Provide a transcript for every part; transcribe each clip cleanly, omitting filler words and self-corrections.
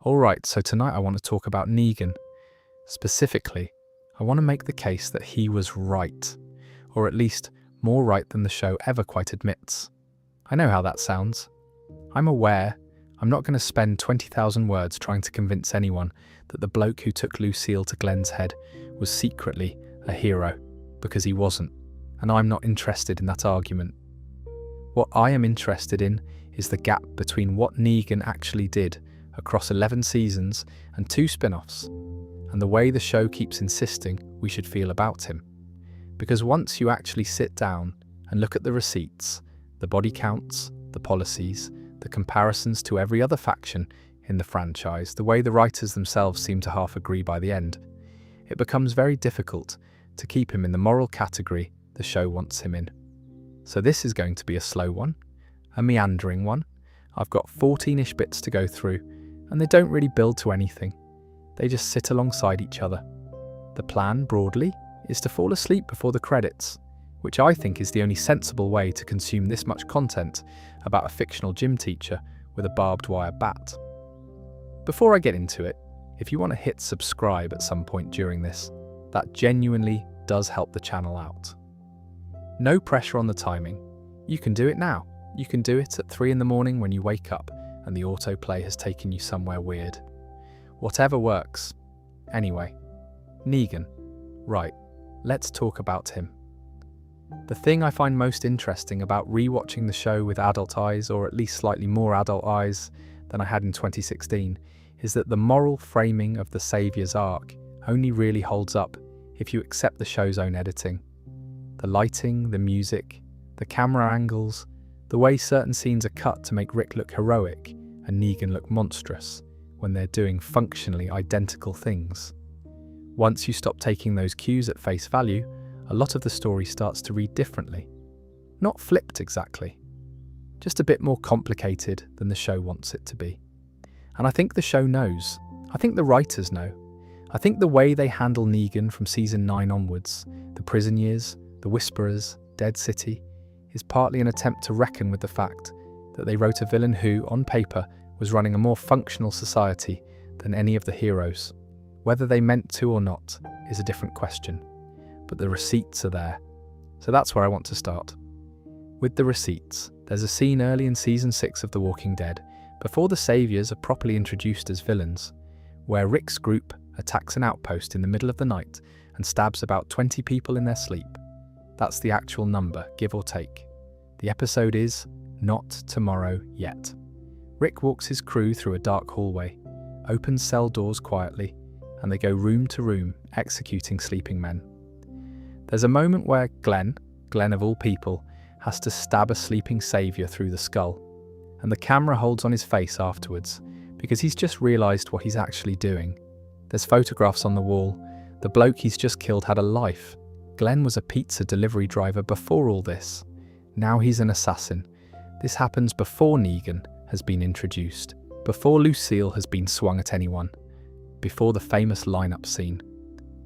Alright, so tonight I want to talk about Negan. Specifically, I want to make the case that he was right, or at least more right than the show ever quite admits. I know how that sounds. I'm aware I'm not going to spend 20,000 words trying to convince anyone that the bloke who took Lucille to Glenn's head was secretly a hero, because he wasn't, and I'm not interested in that argument. What I am interested in is the gap between what Negan actually did across 11 seasons and 2 spin-offs, and the way the show keeps insisting we should feel about him. Because once you actually sit down and look at the receipts, the body counts, the policies, the comparisons to every other faction in the franchise, the way the writers themselves seem to half agree by the end, it becomes very difficult to keep him in the moral category the show wants him in. So this is going to be a slow one, a meandering one. I've got 14-ish bits to go through, and they don't really build to anything. They just sit alongside each other. The plan, broadly, is to fall asleep before the credits, which I think is the only sensible way to consume this much content about a fictional gym teacher with a barbed wire bat. Before I get into it, if you want to hit subscribe at some point during this, that genuinely does help the channel out. No pressure on the timing. You can do it now. You can do it at 3 in the morning when you wake up and the autoplay has taken you somewhere weird. Whatever works. Anyway, Negan. Right, let's talk about him. The thing I find most interesting about rewatching the show with adult eyes, or at least slightly more adult eyes than I had in 2016, is that the moral framing of the Saviour's arc only really holds up if you accept the show's own editing. The lighting, the music, the camera angles, the way certain scenes are cut to make Rick look heroic and Negan look monstrous when they're doing functionally identical things. Once you stop taking those cues at face value, a lot of the story starts to read differently. Not flipped exactly, just a bit more complicated than the show wants it to be. And I think the show knows. I think the writers know. I think the way they handle Negan from season 9 onwards, the prison years, the Whisperers, Dead City, is partly an attempt to reckon with the fact that they wrote a villain who, on paper, was running a more functional society than any of the heroes. Whether they meant to or not is a different question, but the receipts are there. So that's where I want to start. With the receipts, there's a scene early in season 6 of The Walking Dead, before the Saviors are properly introduced as villains, where Rick's group attacks an outpost in the middle of the night and stabs about 20 people in their sleep. That's the actual number, give or take. The episode is Not Tomorrow Yet. Rick walks his crew through a dark hallway, opens cell doors quietly, and they go room to room, executing sleeping men. There's a moment where Glenn of all people, has to stab a sleeping saviour through the skull, and the camera holds on his face afterwards, because he's just realised what he's actually doing. There's photographs on the wall. The bloke he's just killed had a life. Glenn was a pizza delivery driver before all this. Now he's an assassin. This happens before Negan has been introduced, before Lucille has been swung at anyone, before the famous lineup scene.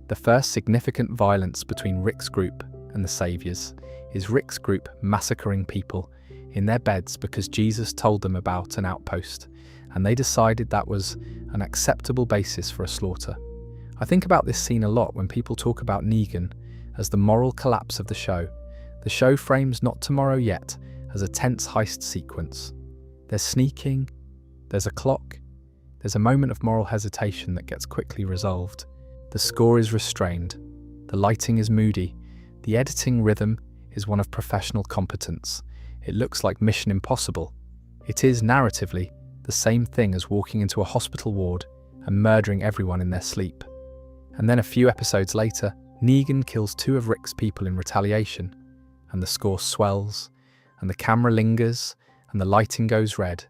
The first significant violence between Rick's group and the Saviors is Rick's group massacring people in their beds because Jesus told them about an outpost, and they decided that was an acceptable basis for a slaughter. I think about this scene a lot when people talk about Negan as the moral collapse of the show. The show frames Not Tomorrow Yet as a tense heist sequence. There's sneaking, there's a clock, there's a moment of moral hesitation that gets quickly resolved. The score is restrained, the lighting is moody, the editing rhythm is one of professional competence. It looks like Mission Impossible. It is, narratively, the same thing as walking into a hospital ward and murdering everyone in their sleep. And then a few episodes later, Negan kills 2 of Rick's people in retaliation, and the score swells, and the camera lingers, and the lighting goes red,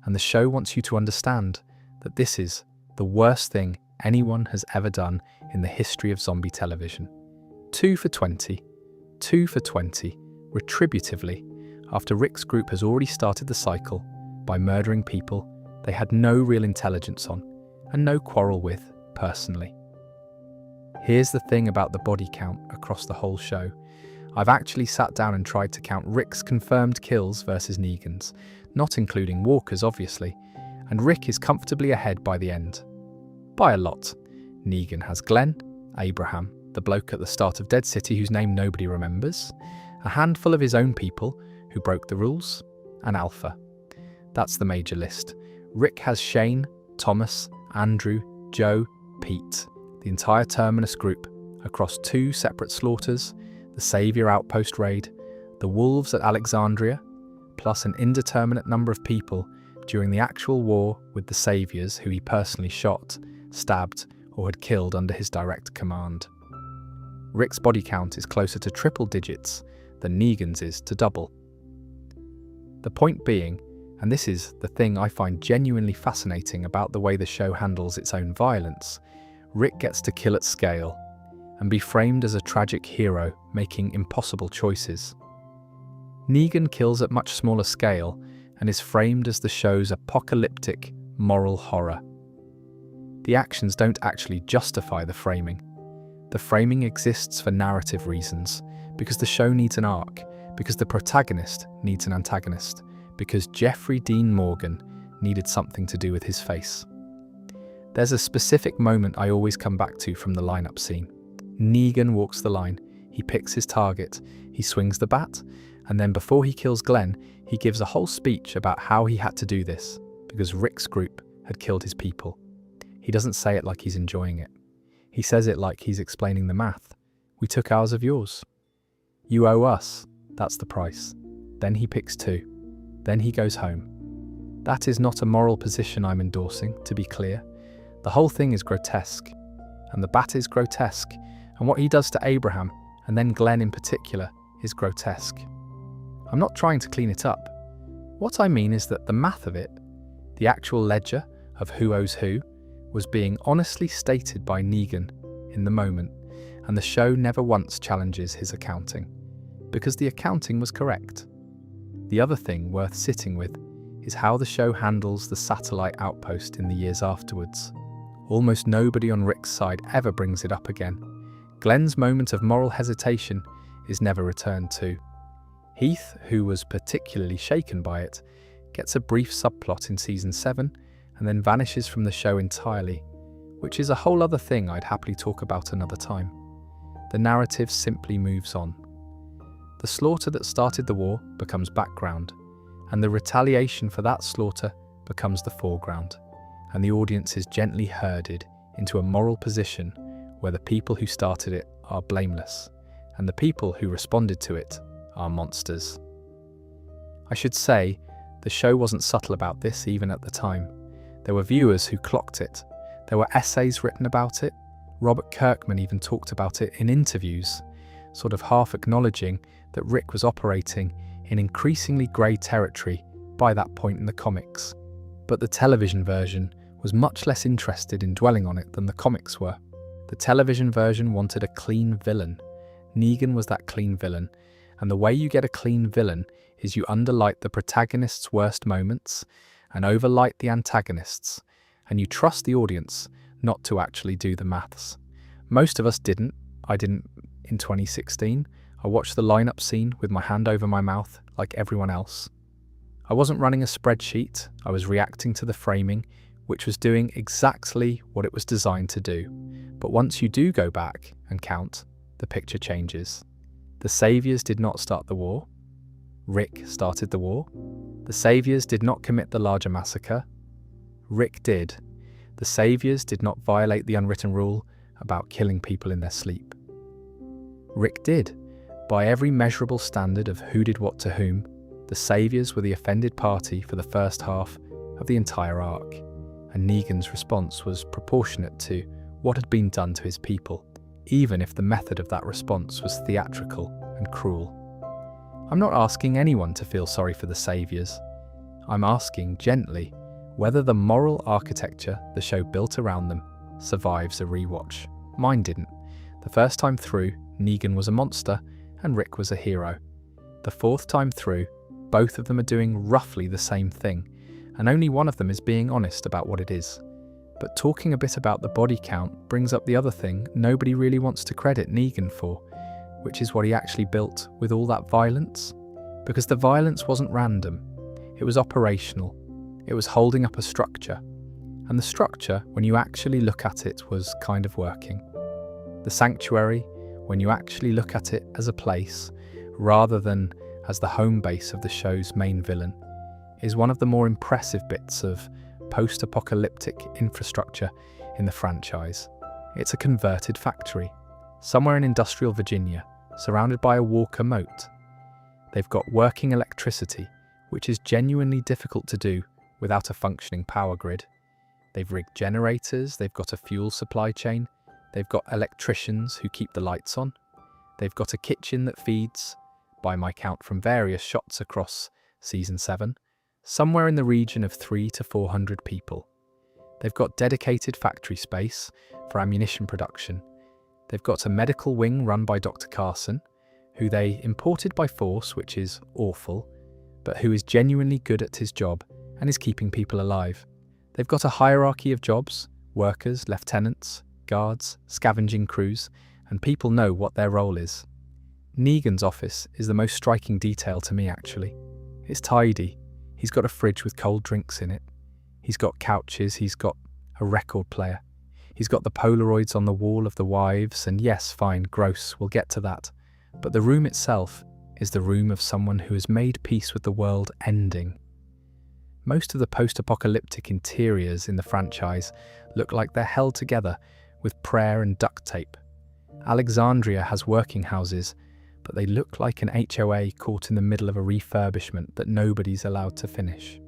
and the show wants you to understand that this is the worst thing anyone has ever done in the history of zombie television. 2 for 20, retributively, after Rick's group has already started the cycle by murdering people they had no real intelligence on and no quarrel with personally. Here's the thing about the body count across the whole show. I've actually sat down and tried to count Rick's confirmed kills versus Negan's, not including Walker's obviously, and Rick is comfortably ahead by the end. By a lot. Negan has Glenn, Abraham, the bloke at the start of Dead City whose name nobody remembers, a handful of his own people who broke the rules, and Alpha. That's the major list. Rick has Shane, Thomas, Andrew, Joe, Pete, the entire Terminus group, across 2 separate slaughters, the Saviour outpost raid, the Wolves at Alexandria, plus an indeterminate number of people during the actual war with the Saviours who he personally shot, stabbed, or had killed under his direct command. Rick's body count is closer to triple digits than Negan's is to double. The point being, and this is the thing I find genuinely fascinating about the way the show handles its own violence, Rick gets to kill at scale and be framed as a tragic hero making impossible choices. Negan kills at much smaller scale and is framed as the show's apocalyptic moral horror. The actions don't actually justify the framing. The framing exists for narrative reasons, because the show needs an arc, because the protagonist needs an antagonist, because Jeffrey Dean Morgan needed something to do with his face. There's a specific moment I always come back to from the lineup scene. Negan walks the line, he picks his target, he swings the bat, and then before he kills Glenn, he gives a whole speech about how he had to do this, because Rick's group had killed his people. He doesn't say it like he's enjoying it. He says it like he's explaining the math. We took ours of yours. You owe us. That's the price. Then he picks 2. Then he goes home. That is not a moral position I'm endorsing, to be clear. The whole thing is grotesque. And the bat is grotesque. And what he does to Abraham, and then Glenn in particular, is grotesque. I'm not trying to clean it up. What I mean is that the math of it, the actual ledger of who owes who, was being honestly stated by Negan in the moment, and the show never once challenges his accounting, because the accounting was correct. The other thing worth sitting with is how the show handles the satellite outpost in the years afterwards. Almost nobody on Rick's side ever brings it up again. Glenn's moment of moral hesitation is never returned to. Heath, who was particularly shaken by it, gets a brief subplot in season 7 and then vanishes from the show entirely, which is a whole other thing I'd happily talk about another time. The narrative simply moves on. The slaughter that started the war becomes background, and the retaliation for that slaughter becomes the foreground, and the audience is gently herded into a moral position where the people who started it are blameless, and the people who responded to it are monsters. I should say, the show wasn't subtle about this even at the time. There were viewers who clocked it. There were essays written about it. Robert Kirkman even talked about it in interviews, sort of half acknowledging that Rick was operating in increasingly grey territory by that point in the comics. But the television version was much less interested in dwelling on it than the comics were. The television version wanted a clean villain. Negan was that clean villain, and the way you get a clean villain is you underlight the protagonist's worst moments and overlight the antagonists, and you trust the audience not to actually do the maths. Most of us didn't. I didn't in 2016. I watched the lineup scene with my hand over my mouth like everyone else. I wasn't running a spreadsheet, I was reacting to the framing, which was doing exactly what it was designed to do. But once you do go back and count, the picture changes. The Saviours did not start the war. Rick started the war. The Saviours did not commit the larger massacre. Rick did. The Saviours did not violate the unwritten rule about killing people in their sleep. Rick did. By every measurable standard of who did what to whom, the Saviours were the offended party for the first half of the entire arc, and Negan's response was proportionate to what had been done to his people, even if the method of that response was theatrical and cruel. I'm not asking anyone to feel sorry for the Saviours. I'm asking gently whether the moral architecture the show built around them survives a rewatch. Mine didn't. The first time through, Negan was a monster and Rick was a hero. The fourth time through, both of them are doing roughly the same thing, and only one of them is being honest about what it is. But talking a bit about the body count brings up the other thing nobody really wants to credit Negan for, which is what he actually built with all that violence. Because the violence wasn't random, it was operational. It was holding up a structure, and the structure, when you actually look at it, was kind of working. The sanctuary, when you actually look at it as a place, rather than as the home base of the show's main villain, is one of the more impressive bits of post-apocalyptic infrastructure in the franchise. It's a converted factory, somewhere in industrial Virginia, surrounded by a Walker moat. They've got working electricity, which is genuinely difficult to do without a functioning power grid. They've rigged generators, they've got a fuel supply chain, they've got electricians who keep the lights on, they've got a kitchen that feeds, by my count from various shots across Season 7, somewhere in the region of 300 to 400 people. They've got dedicated factory space for ammunition production. They've got a medical wing run by Dr. Carson, who they imported by force, which is awful, but who is genuinely good at his job and is keeping people alive. They've got a hierarchy of jobs, workers, lieutenants, guards, scavenging crews, and people know what their role is. Negan's office is the most striking detail to me, actually. It's tidy. He's got a fridge with cold drinks in it. He's got couches, he's got a record player. He's got the Polaroids on the wall of the wives, and yes, fine, gross, we'll get to that. But the room itself is the room of someone who has made peace with the world ending. Most of the post-apocalyptic interiors in the franchise look like they're held together with prayer and duct tape. Alexandria has working houses, but they look like an HOA caught in the middle of a refurbishment that nobody's allowed to finish.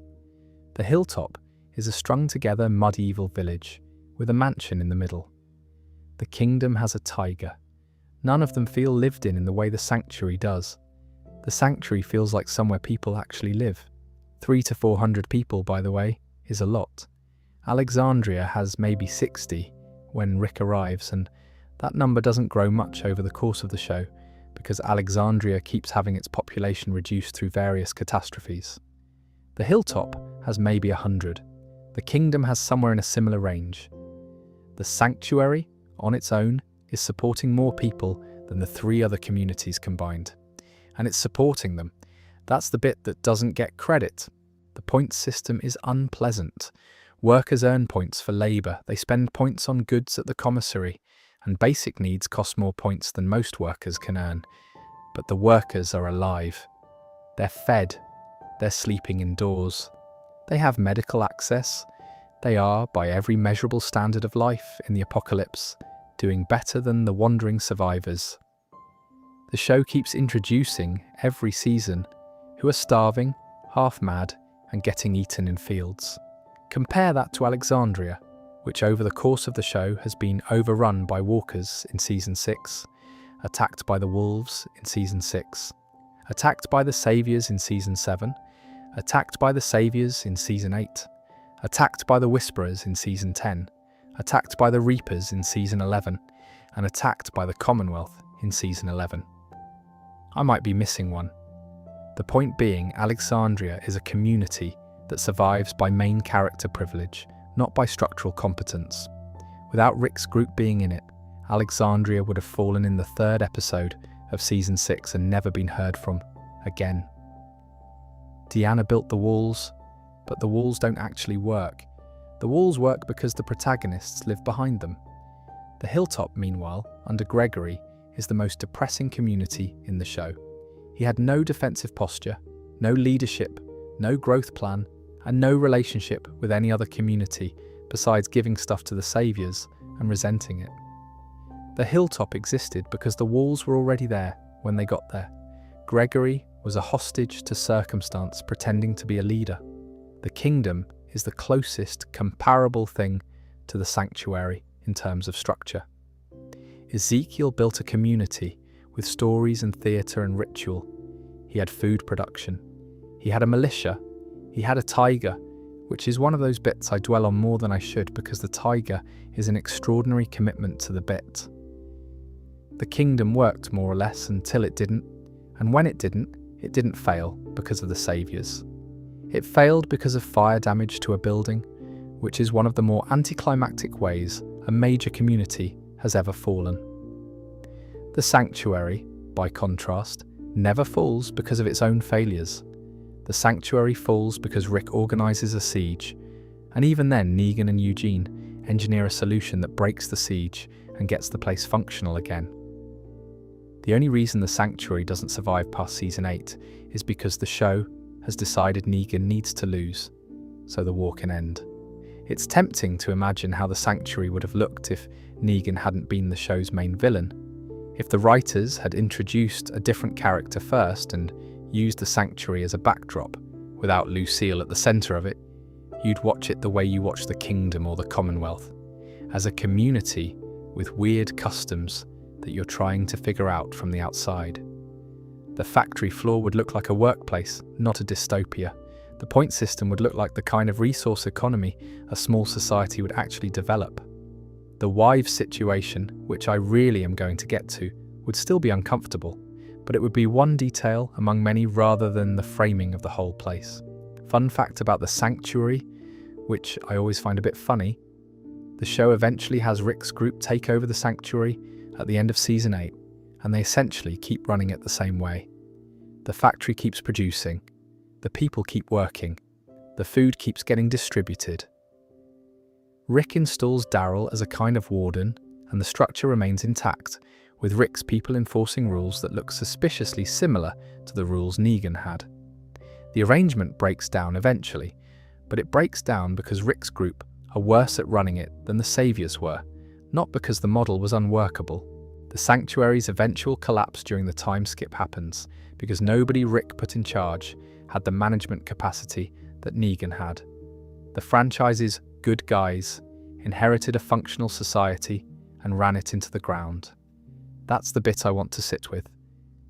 The hilltop is a strung-together medieval village with a mansion in the middle. The kingdom has a tiger. None of them feel lived in the way the sanctuary does. The sanctuary feels like somewhere people actually live. 300 to 400 people, by the way, is a lot. Alexandria has maybe 60 when Rick arrives, and that number doesn't grow much over the course of the show because Alexandria keeps having its population reduced through various catastrophes. The hilltop has maybe 100. The kingdom has somewhere in a similar range. The sanctuary, on its own, is supporting more people than the 3 other communities combined. And it's supporting them. That's the bit that doesn't get credit. The points system is unpleasant. Workers earn points for labour, they spend points on goods at the commissary, and basic needs cost more points than most workers can earn. But the workers are alive. They're fed. They're sleeping indoors. They have medical access. They are, by every measurable standard of life in the apocalypse, doing better than the wandering survivors. The show keeps introducing, every season, who are starving, half-mad, and getting eaten in fields. Compare that to Alexandria, which over the course of the show has been overrun by walkers in Season 6, attacked by the wolves in Season 6, attacked by the Saviours in Season 7, attacked by the Saviours in Season 8, attacked by the Whisperers in Season 10, attacked by the Reapers in Season 11, and attacked by the Commonwealth in Season 11. I might be missing one. The point being, Alexandria is a community that survives by main character privilege, not by structural competence. Without Rick's group being in it, Alexandria would have fallen in the 3rd episode of Season 6 and never been heard from again. Deanna built the walls, but the walls don't actually work. The walls work because the protagonists live behind them. The hilltop, meanwhile, under Gregory, is the most depressing community in the show. He had no defensive posture, no leadership, no growth plan, and no relationship with any other community besides giving stuff to the Saviours and resenting it. The hilltop existed because the walls were already there when they got there. Gregory was a hostage to circumstance pretending to be a leader. The kingdom is the closest comparable thing to the sanctuary in terms of structure. Ezekiel built a community with stories and theatre and ritual. He had food production. He had a militia. He had a tiger, which is one of those bits I dwell on more than I should because the tiger is an extraordinary commitment to the bit. The kingdom worked more or less until it didn't, and when it didn't fail because of the Saviours. It failed because of fire damage to a building, which is one of the more anticlimactic ways a major community has ever fallen. The sanctuary, by contrast, never falls because of its own failures. The sanctuary falls because Rick organises a siege, and even then Negan and Eugene engineer a solution that breaks the siege and gets the place functional again. The only reason the sanctuary doesn't survive past season 8 is because the show has decided Negan needs to lose, so the war can end. It's tempting to imagine how the sanctuary would have looked if Negan hadn't been the show's main villain. If the writers had introduced a different character first and used the sanctuary as a backdrop, without Lucille at the centre of it, you'd watch it the way you watch the Kingdom or the Commonwealth, as a community with weird customs that you're trying to figure out from the outside. The factory floor would look like a workplace, not a dystopia. The point system would look like the kind of resource economy a small society would actually develop. The wives situation, which I really am going to get to, would still be uncomfortable, but it would be one detail among many rather than the framing of the whole place. Fun fact about the sanctuary, which I always find a bit funny, the show eventually has Rick's group take over the sanctuary at the end of season 8, and they essentially keep running it the same way. The factory keeps producing, the people keep working, the food keeps getting distributed. Rick installs Daryl as a kind of warden, and the structure remains intact, with Rick's people enforcing rules that look suspiciously similar to the rules Negan had. The arrangement breaks down eventually, but it breaks down because Rick's group are worse at running it than the Saviors were, not because the model was unworkable. The sanctuary's eventual collapse during the time skip happens because nobody Rick put in charge had the management capacity that Negan had. The franchise's good guys inherited a functional society and ran it into the ground. That's the bit I want to sit with.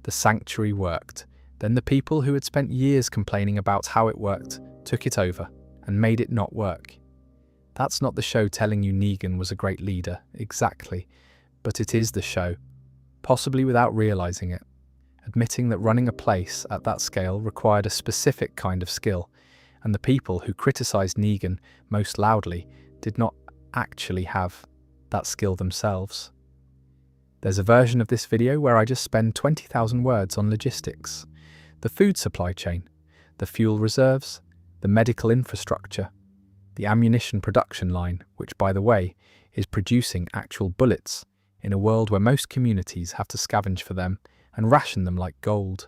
The sanctuary worked. Then the people who had spent years complaining about how it worked took it over and made it not work. That's not the show telling you Negan was a great leader, exactly, but it is the show, possibly without realising it, admitting that running a place at that scale required a specific kind of skill, and the people who criticised Negan most loudly did not actually have that skill themselves. There's a version of this video where I just spend 20,000 words on logistics, the food supply chain, the fuel reserves, the medical infrastructure, the ammunition production line, which, by the way, is producing actual bullets in a world where most communities have to scavenge for them and ration them like gold.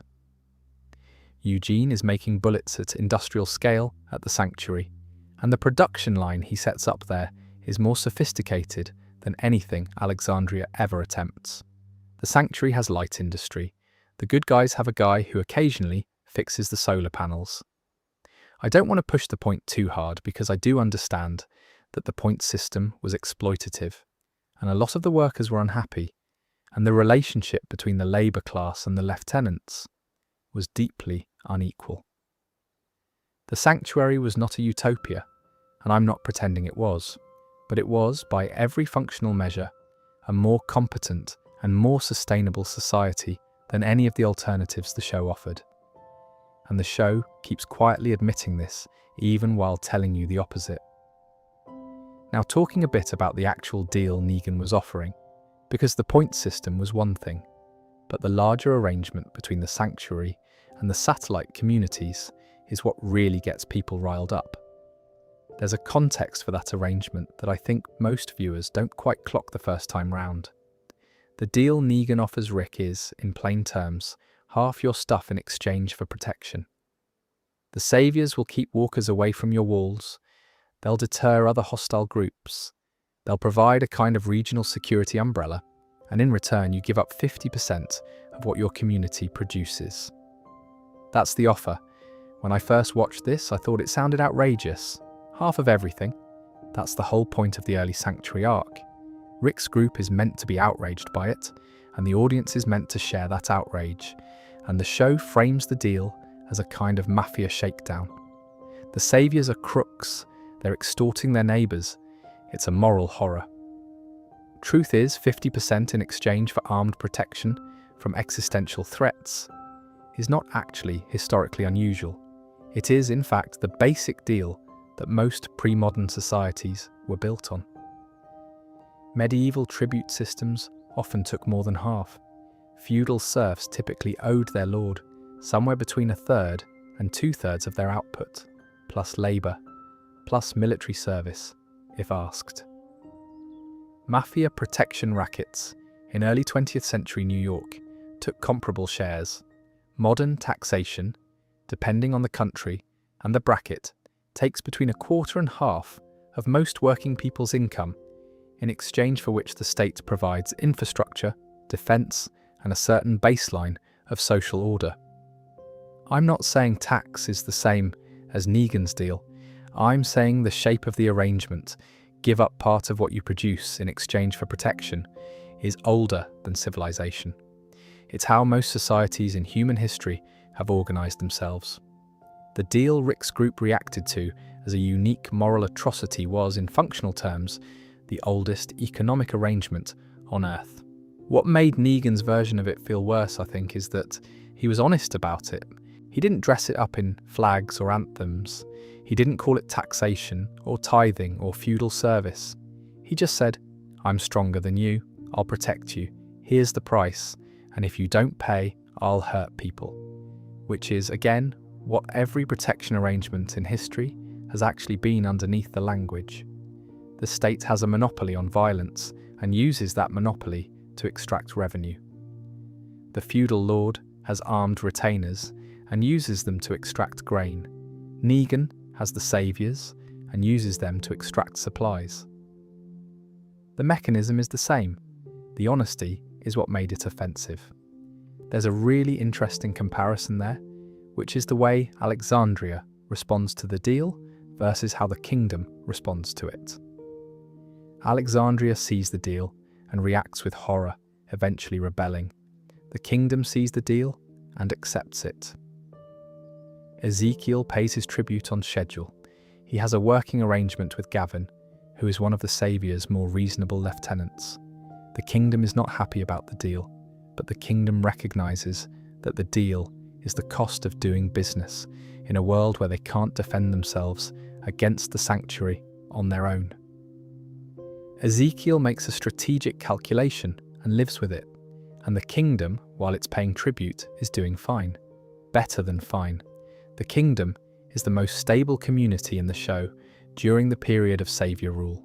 Eugene is making bullets at industrial scale at the sanctuary, and the production line he sets up there is more sophisticated than anything Alexandria ever attempts. The sanctuary has light industry. The good guys have a guy who occasionally fixes the solar panels. I don't want to push the point too hard because I do understand that the point system was exploitative, and a lot of the workers were unhappy, and the relationship between the labour class and the lieutenants was deeply unequal. The sanctuary was not a utopia, and I'm not pretending it was, but it was, by every functional measure, a more competent and more sustainable society than any of the alternatives the show offered. And the show keeps quietly admitting this, even while telling you the opposite. Now, talking a bit about the actual deal Negan was offering, because the point system was one thing, but the larger arrangement between the sanctuary and the satellite communities is what really gets people riled up. There's a context for that arrangement that I think most viewers don't quite clock the first time round. The deal Negan offers Rick is, in plain terms, half your stuff in exchange for protection. The Saviors will keep walkers away from your walls, they'll deter other hostile groups, they'll provide a kind of regional security umbrella, and in return you give up 50% of what your community produces. That's the offer. When I first watched this, I thought it sounded outrageous. Half of everything. That's the whole point of the early Sanctuary arc. Rick's group is meant to be outraged by it, and the audience is meant to share that outrage, and the show frames the deal as a kind of mafia shakedown. The Saviors are crooks, they're extorting their neighbours, it's a moral horror. Truth is, 50% in exchange for armed protection from existential threats is not actually historically unusual. It is, in fact, the basic deal that most pre-modern societies were built on. Medieval tribute systems often took more than half. Feudal serfs typically owed their lord somewhere between a third and 2/3 of their output, plus labour, plus military service, if asked. Mafia protection rackets in early 20th century New York took comparable shares. Modern taxation, depending on the country and the bracket, takes between 1/4 and half of most working people's income, in exchange for which the state provides infrastructure, defence, and a certain baseline of social order. I'm not saying tax is the same as Negan's deal. I'm saying the shape of the arrangement, give up part of what you produce in exchange for protection, is older than civilization. It's how most societies in human history have organised themselves. The deal Rick's group reacted to as a unique moral atrocity was, in functional terms, the oldest economic arrangement on Earth. What made Negan's version of it feel worse, I think, is that he was honest about it. He didn't dress it up in flags or anthems. He didn't call it taxation or tithing or feudal service. He just said, "I'm stronger than you, I'll protect you, here's the price, and if you don't pay, I'll hurt people." Which is, again, what every protection arrangement in history has actually been underneath the language. The state has a monopoly on violence and uses that monopoly to extract revenue. The feudal lord has armed retainers and uses them to extract grain. Negan has the saviours and uses them to extract supplies. The mechanism is the same. The honesty is what made it offensive. There's a really interesting comparison there, which is the way Alexandria responds to the deal versus how the kingdom responds to it. Alexandria sees the deal and reacts with horror, eventually rebelling. The kingdom sees the deal and accepts it. Ezekiel pays his tribute on schedule. He has a working arrangement with Gavin, who is one of the Saviour's more reasonable lieutenants. The kingdom is not happy about the deal, but the kingdom recognises that the deal is the cost of doing business in a world where they can't defend themselves against the sanctuary on their own. Ezekiel makes a strategic calculation and lives with it, and the kingdom, while it's paying tribute, is doing fine. Better than fine. The kingdom is the most stable community in the show during the period of Saviour rule.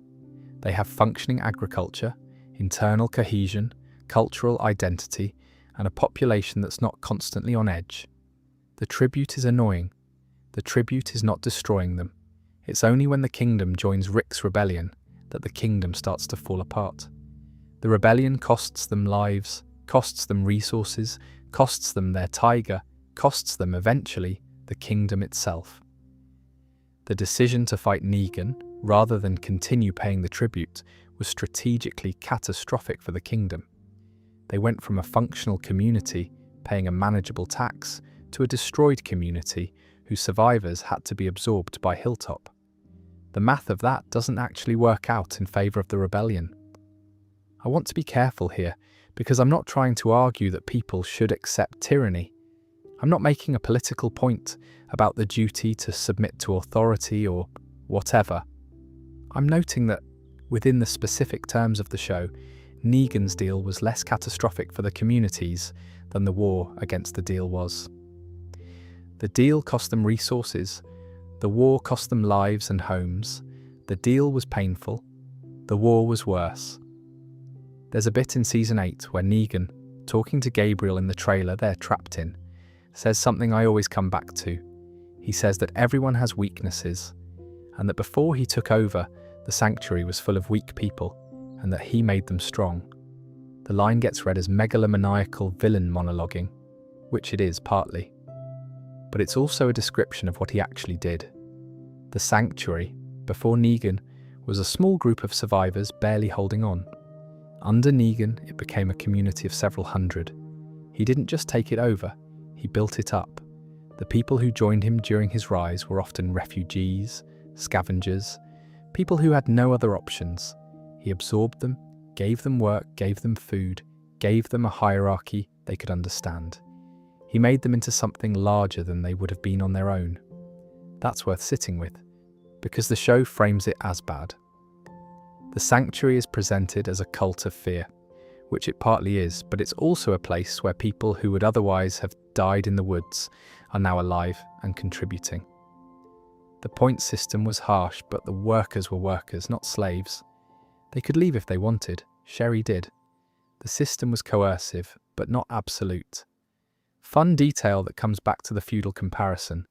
They have functioning agriculture, internal cohesion, cultural identity, and a population that's not constantly on edge. The tribute is annoying. The tribute is not destroying them. It's only when the kingdom joins Rick's rebellion that the kingdom starts to fall apart. The rebellion costs them lives, costs them resources, costs them their tiger, costs them eventually the kingdom itself. The decision to fight Negan, rather than continue paying the tribute, was strategically catastrophic for the kingdom. They went from a functional community paying a manageable tax to a destroyed community whose survivors had to be absorbed by Hilltop. The math of that doesn't actually work out in favour of the rebellion. I want to be careful here, because I'm not trying to argue that people should accept tyranny. I'm not making a political point about the duty to submit to authority or whatever. I'm noting that, within the specific terms of the show, Negan's deal was less catastrophic for the communities than the war against the deal was. The deal cost them resources, the war cost them lives and homes, the deal was painful, the war was worse. There's a bit in Season 8 where Negan, talking to Gabriel in the trailer they're trapped in, says something I always come back to. He says that everyone has weaknesses, and that before he took over, the sanctuary was full of weak people, and that he made them strong. The line gets read as megalomaniacal villain monologuing, which it is partly. But it's also a description of what he actually did. The sanctuary, before Negan, was a small group of survivors barely holding on. Under Negan, it became a community of several hundred. He didn't just take it over, he built it up. The people who joined him during his rise were often refugees, scavengers, people who had no other options. He absorbed them, gave them work, gave them food, gave them a hierarchy they could understand. He made them into something larger than they would have been on their own. That's worth sitting with, because the show frames it as bad. The sanctuary is presented as a cult of fear, which it partly is, but it's also a place where people who would otherwise have died in the woods are now alive and contributing. The point system was harsh, but the workers were workers, not slaves. They could leave if they wanted. Sherry did. The system was coercive, but not absolute. Fun detail that comes back to the feudal comparison.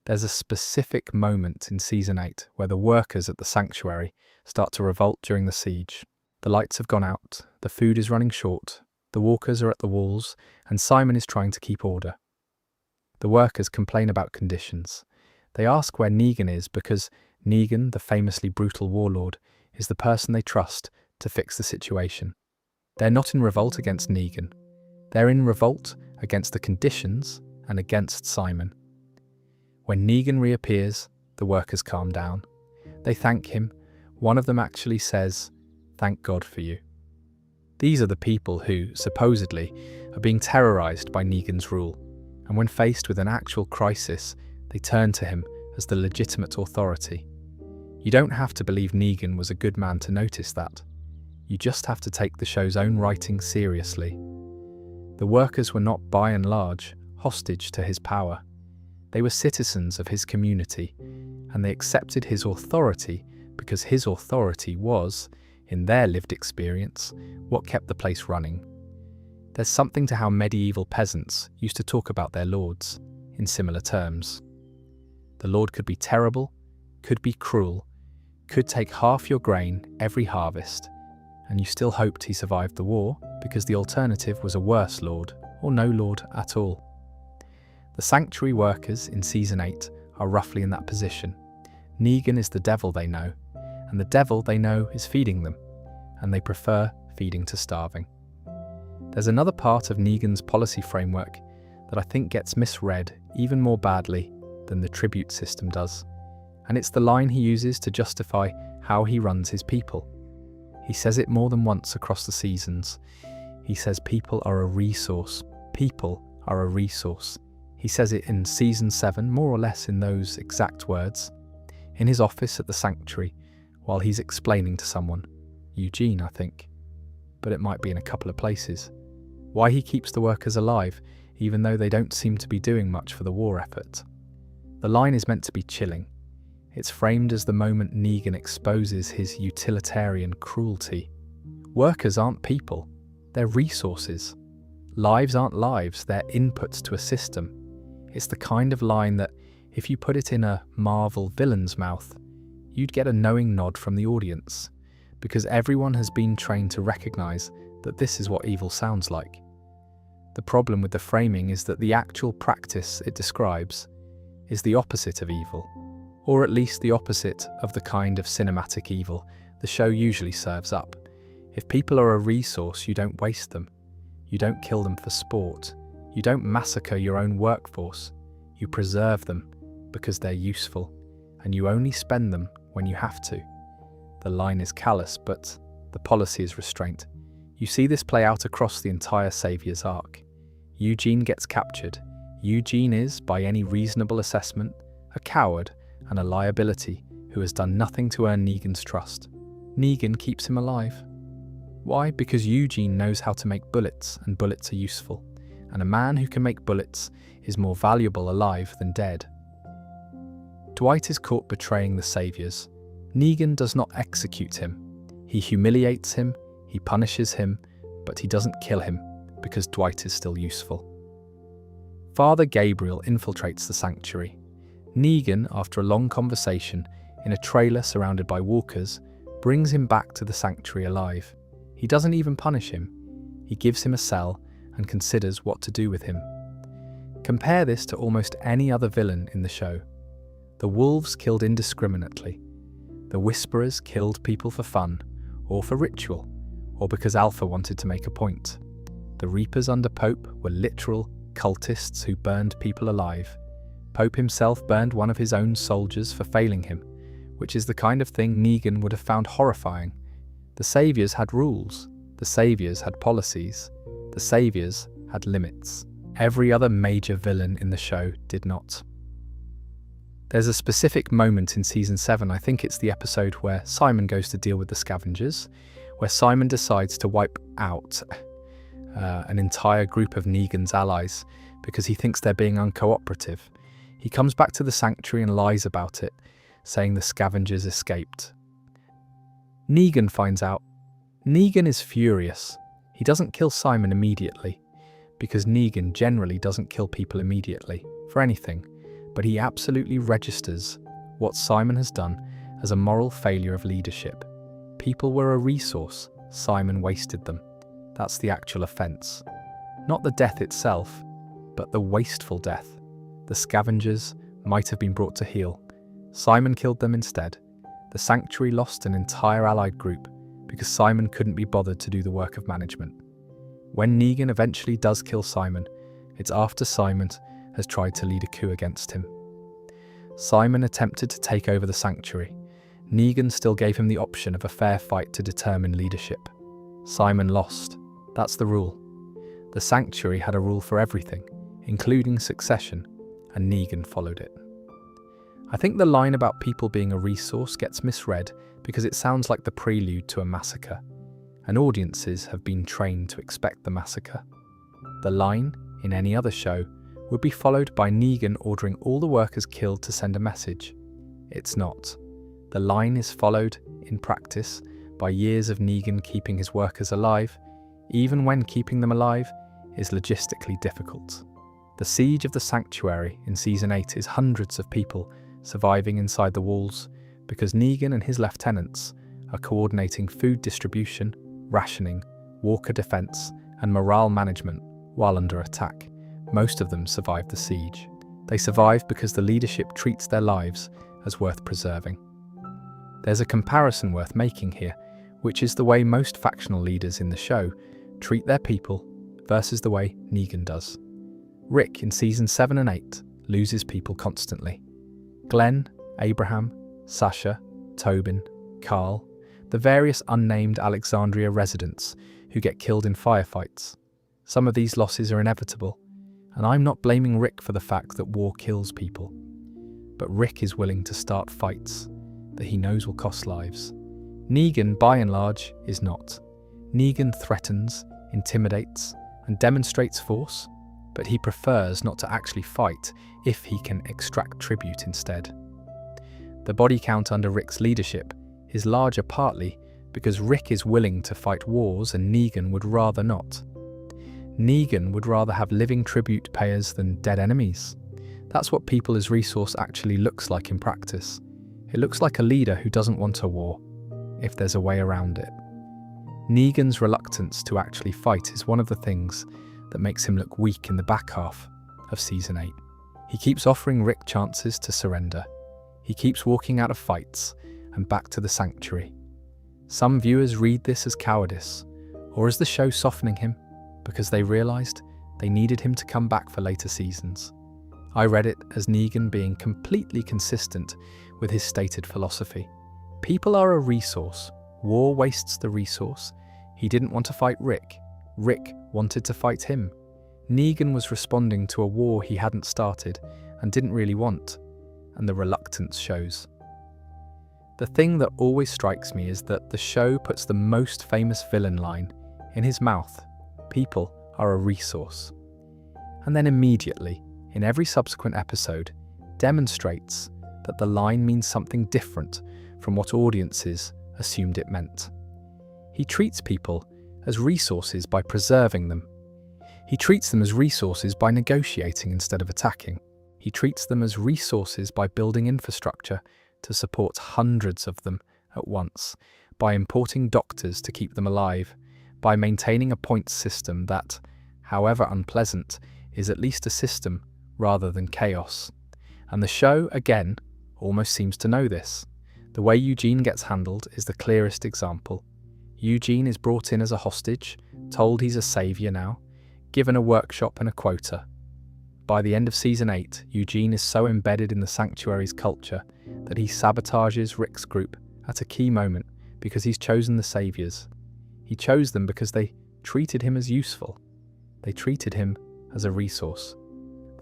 There's a specific moment in Season 8 where the workers at the sanctuary start to revolt during the siege. The lights have gone out, the food is running short, the walkers are at the walls, and Simon is trying to keep order. The workers complain about conditions. They ask where Negan is because Negan, the famously brutal warlord, is the person they trust to fix the situation. They're not in revolt against Negan. They're in revolt against the conditions and against Simon. When Negan reappears, the workers calm down. They thank him. One of them actually says, "Thank God for you." These are the people who, supposedly, are being terrorized by Negan's rule, and when faced with an actual crisis, they turn to him as the legitimate authority. You don't have to believe Negan was a good man to notice that. You just have to take the show's own writing seriously. The workers were not, by and large, hostage to his power. They were citizens of his community, and they accepted his authority because his authority was, in their lived experience, what kept the place running. There's something to how medieval peasants used to talk about their lords, in similar terms. The lord could be terrible, could be cruel, could take half your grain every harvest, and you still hoped he survived the war because the alternative was a worse lord, or no lord at all. The sanctuary workers in Season 8 are roughly in that position. Negan is the devil they know, and the devil they know is feeding them, and they prefer feeding to starving. There's another part of Negan's policy framework that I think gets misread even more badly than the tribute system does, and it's the line he uses to justify how he runs his people. He says it more than once across the seasons. He says people are a resource. People are a resource. He says it in Season 7, more or less in those exact words, in his office at the sanctuary, while he's explaining to someone, Eugene, I think, but it might be in a couple of places, why he keeps the workers alive, even though they don't seem to be doing much for the war effort. The line is meant to be chilling. It's framed as the moment Negan exposes his utilitarian cruelty. Workers aren't people, they're resources. Lives aren't lives, they're inputs to a system. It's the kind of line that, if you put it in a Marvel villain's mouth, you'd get a knowing nod from the audience, because everyone has been trained to recognize that this is what evil sounds like. The problem with the framing is that the actual practice it describes is the opposite of evil, or at least the opposite of the kind of cinematic evil the show usually serves up. If people are a resource, you don't waste them. You don't kill them for sport. You don't massacre your own workforce. You preserve them because they're useful, and you only spend them when you have to. The line is callous, but the policy is restraint. You see this play out across the entire Saviour's arc. Eugene gets captured. Eugene is, by any reasonable assessment, a coward and a liability who has done nothing to earn Negan's trust. Negan keeps him alive. Why? Because Eugene knows how to make bullets, and bullets are useful. And a man who can make bullets is more valuable alive than dead. Dwight is caught betraying the Saviors. Negan does not execute him. He humiliates him, he punishes him, but he doesn't kill him, because Dwight is still useful. Father Gabriel infiltrates the sanctuary. Negan, after a long conversation, in a trailer surrounded by walkers, brings him back to the sanctuary alive. He doesn't even punish him. He gives him a cell and considers what to do with him. Compare this to almost any other villain in the show. The wolves killed indiscriminately. The whisperers killed people for fun, or for ritual, or because Alpha wanted to make a point. The reapers under Pope were literal cultists who burned people alive. Pope himself burned one of his own soldiers for failing him, which is the kind of thing Negan would have found horrifying. The Saviors had rules. The Saviors had policies. The Saviors had limits. Every other major villain in the show did not. There's a specific moment in Season 7, I think it's the episode where Simon goes to deal with the scavengers, where Simon decides to wipe out an entire group of Negan's allies because he thinks they're being uncooperative. He comes back to the sanctuary and lies about it, saying the scavengers escaped. Negan finds out. Negan is furious. He doesn't kill Simon immediately, because Negan generally doesn't kill people immediately, for anything, but he absolutely registers what Simon has done as a moral failure of leadership. People were a resource, Simon wasted them. That's the actual offence. Not the death itself, but the wasteful death. The scavengers might have been brought to heel. Simon killed them instead. The sanctuary lost an entire allied group because Simon couldn't be bothered to do the work of management. When Negan eventually does kill Simon, it's after Simon has tried to lead a coup against him. Simon attempted to take over the sanctuary. Negan still gave him the option of a fair fight to determine leadership. Simon lost. That's the rule. The sanctuary had a rule for everything, including succession, and Negan followed it. I think the line about people being a resource gets misread because it sounds like the prelude to a massacre, and audiences have been trained to expect the massacre. The line, in any other show, would be followed by Negan ordering all the workers killed to send a message. It's not. The line is followed, in practice, by years of Negan keeping his workers alive, even when keeping them alive is logistically difficult. The siege of the sanctuary in Season 8 is hundreds of people surviving inside the walls because Negan and his lieutenants are coordinating food distribution, rationing, walker defense, and morale management while under attack. Most of them survive the siege. They survive because the leadership treats their lives as worth preserving. There's a comparison worth making here, which is the way most factional leaders in the show treat their people versus the way Negan does. Rick in Season 7 and 8 loses people constantly. Glenn, Abraham, Sasha, Tobin, Carl, the various unnamed Alexandria residents who get killed in firefights. Some of these losses are inevitable, and I'm not blaming Rick for the fact that war kills people. But Rick is willing to start fights that he knows will cost lives. Negan, by and large, is not. Negan threatens, intimidates, and demonstrates force, but he prefers not to actually fight if he can extract tribute instead. The body count under Rick's leadership is larger partly because Rick is willing to fight wars and Negan would rather not. Negan would rather have living tribute payers than dead enemies. That's what people as resource actually looks like in practice. It looks like a leader who doesn't want a war, if there's a way around it. Negan's reluctance to actually fight is one of the things that makes him look weak in the back half of Season 8. He keeps offering Rick chances to surrender. He keeps walking out of fights and back to the sanctuary. Some viewers read this as cowardice, or as the show softening him, because they realised they needed him to come back for later seasons. I read it as Negan being completely consistent with his stated philosophy. People are a resource. War wastes the resource. He didn't want to fight Rick. Rick wanted to fight him. Negan was responding to a war he hadn't started and didn't really want, and the reluctance shows. The thing that always strikes me is that the show puts the most famous villain line in his mouth. People are a resource. And then immediately, in every subsequent episode, demonstrates that the line means something different from what audiences assumed it meant. He treats people as resources by preserving them. He treats them as resources by negotiating instead of attacking. He treats them as resources by building infrastructure to support hundreds of them at once, by importing doctors to keep them alive, by maintaining a points system that, however unpleasant, is at least a system rather than chaos. And the show, again, almost seems to know this. The way Eugene gets handled is the clearest example. Eugene is brought in as a hostage, told he's a saviour now, given a workshop and a quota. By the end of Season 8, Eugene is so embedded in the sanctuary's culture that he sabotages Rick's group at a key moment because he's chosen the saviours. He chose them because they treated him as useful. They treated him as a resource.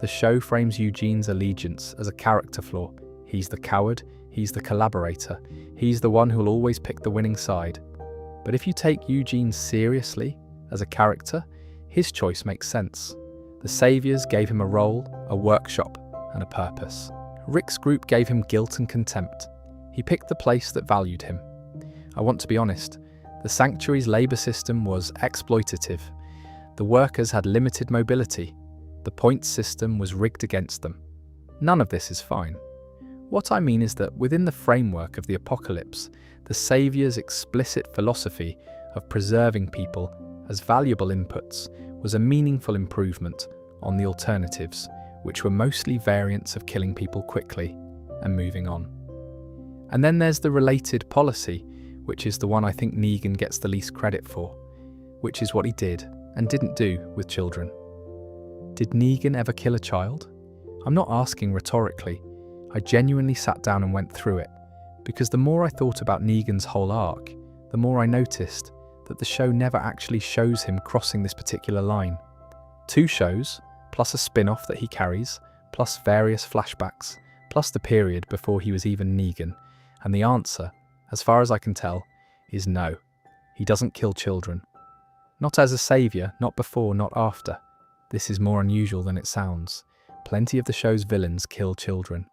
The show frames Eugene's allegiance as a character flaw. He's the coward, he's the collaborator, he's the one who'll always pick the winning side. But if you take Eugene seriously as a character, his choice makes sense. The Saviours gave him a role, a workshop, and a purpose. Rick's group gave him guilt and contempt. He picked the place that valued him. I want to be honest, the Sanctuary's labour system was exploitative. The workers had limited mobility. The points system was rigged against them. None of this is fine. What I mean is that within the framework of the apocalypse, the Saviour's explicit philosophy of preserving people as valuable inputs was a meaningful improvement on the alternatives, which were mostly variants of killing people quickly and moving on. And then there's the related policy, which is the one I think Negan gets the least credit for, which is what he did and didn't do with children. Did Negan ever kill a child? I'm not asking rhetorically. I genuinely sat down and went through it, because the more I thought about Negan's whole arc, the more I noticed that the show never actually shows him crossing this particular line. 2 shows, plus a spin-off that he carries, plus various flashbacks, plus the period before he was even Negan, and the answer, as far as I can tell, is no. He doesn't kill children. Not as a saviour, not before, not after. This is more unusual than it sounds. Plenty of the show's villains kill children.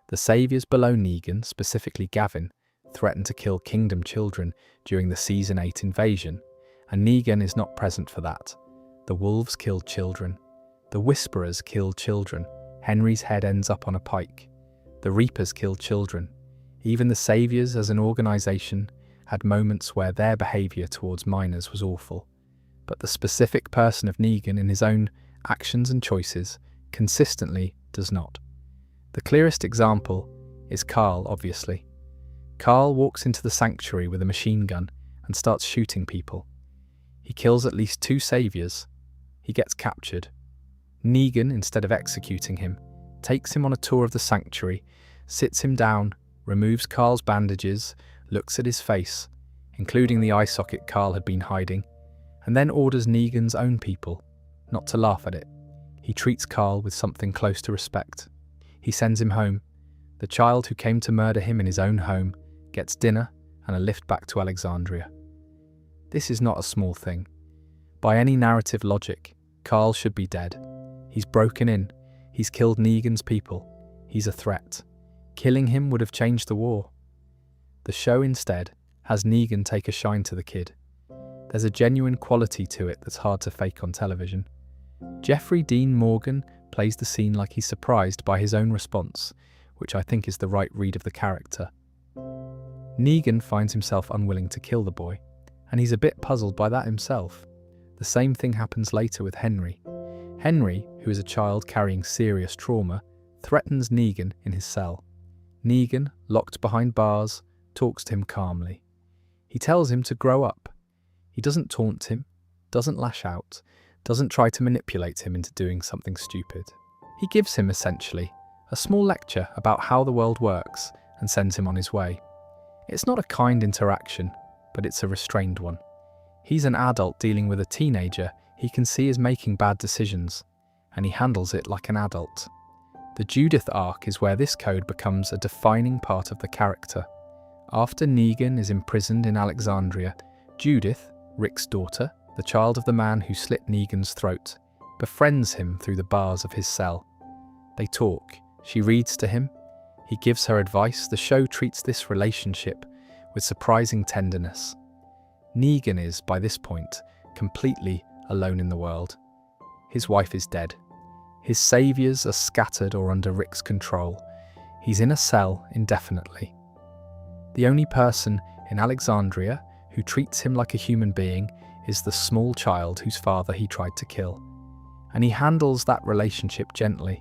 The saviours below Negan, specifically Gavin, threatened to kill Kingdom children during the Season 8 invasion, and Negan is not present for that. The wolves killed children. The Whisperers killed children. Henry's head ends up on a pike. The Reapers killed children. Even the Saviours as an organisation had moments where their behaviour towards minors was awful. But the specific person of Negan in his own actions and choices consistently does not. The clearest example is Carl, obviously. Carl walks into the Sanctuary with a machine gun and starts shooting people. He kills at least 2 saviours. He gets captured. Negan, instead of executing him, takes him on a tour of the Sanctuary, sits him down, removes Carl's bandages, looks at his face, including the eye socket Carl had been hiding, and then orders Negan's own people not to laugh at it. He treats Carl with something close to respect. He sends him home. The child who came to murder him in his own home gets dinner and a lift back to Alexandria. This is not a small thing. By any narrative logic, Carl should be dead. He's broken in. He's killed Negan's people. He's a threat. Killing him would have changed the war. The show instead has Negan take a shine to the kid. There's a genuine quality to it that's hard to fake on television. Jeffrey Dean Morgan plays the scene like he's surprised by his own response, which I think is the right read of the character. Negan finds himself unwilling to kill the boy, and he's a bit puzzled by that himself. The same thing happens later with Henry. Henry, who is a child carrying serious trauma, threatens Negan in his cell. Negan, locked behind bars, talks to him calmly. He tells him to grow up. He doesn't taunt him, doesn't lash out, doesn't try to manipulate him into doing something stupid. He gives him, essentially, a small lecture about how the world works and sends him on his way. It's not a kind interaction, but it's a restrained one. He's an adult dealing with a teenager he can see is making bad decisions, and he handles it like an adult. The Judith arc is where this code becomes a defining part of the character. After Negan is imprisoned in Alexandria, Judith, Rick's daughter, the child of the man who slit Negan's throat, befriends him through the bars of his cell. They talk. She reads to him. He gives her advice. The show treats this relationship with surprising tenderness. Negan is, by this point, completely alone in the world. His wife is dead. His saviours are scattered or under Rick's control. He's in a cell indefinitely. The only person in Alexandria who treats him like a human being is the small child whose father he tried to kill. And he handles that relationship gently.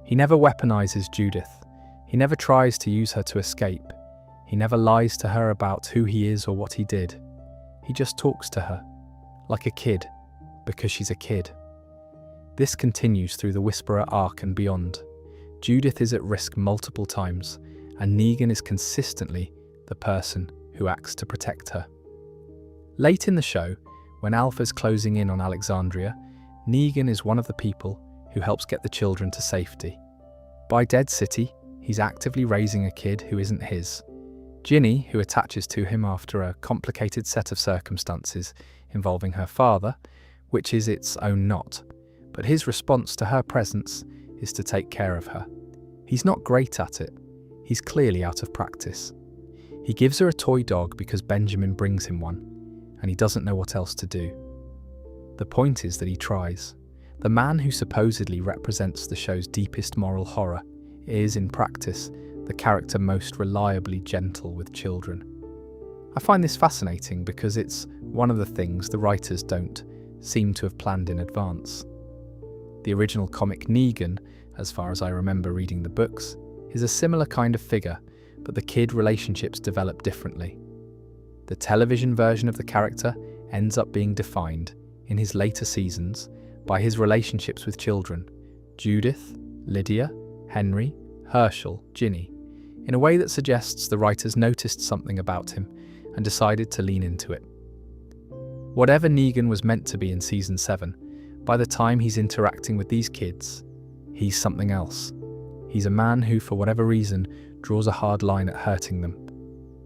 He never weaponizes Judith. He never tries to use her to escape. He never lies to her about who he is or what he did. He just talks to her, like a kid, because she's a kid. This continues through the Whisperer arc and beyond. Judith is at risk multiple times, and Negan is consistently the person who acts to protect her. Late in the show, when Alpha's closing in on Alexandria, Negan is one of the people who helps get the children to safety. By Dead City, he's actively raising a kid who isn't his. Ginny, who attaches to him after a complicated set of circumstances involving her father, which is its own knot, but his response to her presence is to take care of her. He's not great at it. He's clearly out of practice. He gives her a toy dog because Benjamin brings him one, and he doesn't know what else to do. The point is that he tries. The man who supposedly represents the show's deepest moral horror is, in practice, the character most reliably gentle with children. I find this fascinating because it's one of the things the writers don't seem to have planned in advance. The original comic Negan, as far as I remember reading the books, is a similar kind of figure, but the kid relationships develop differently. The television version of the character ends up being defined, in his later seasons, by his relationships with children: Judith, Lydia, Henry, Herschel, Ginny, in a way that suggests the writers noticed something about him and decided to lean into it. Whatever Negan was meant to be in Season 7, by the time he's interacting with these kids, he's something else. He's a man who, for whatever reason, draws a hard line at hurting them.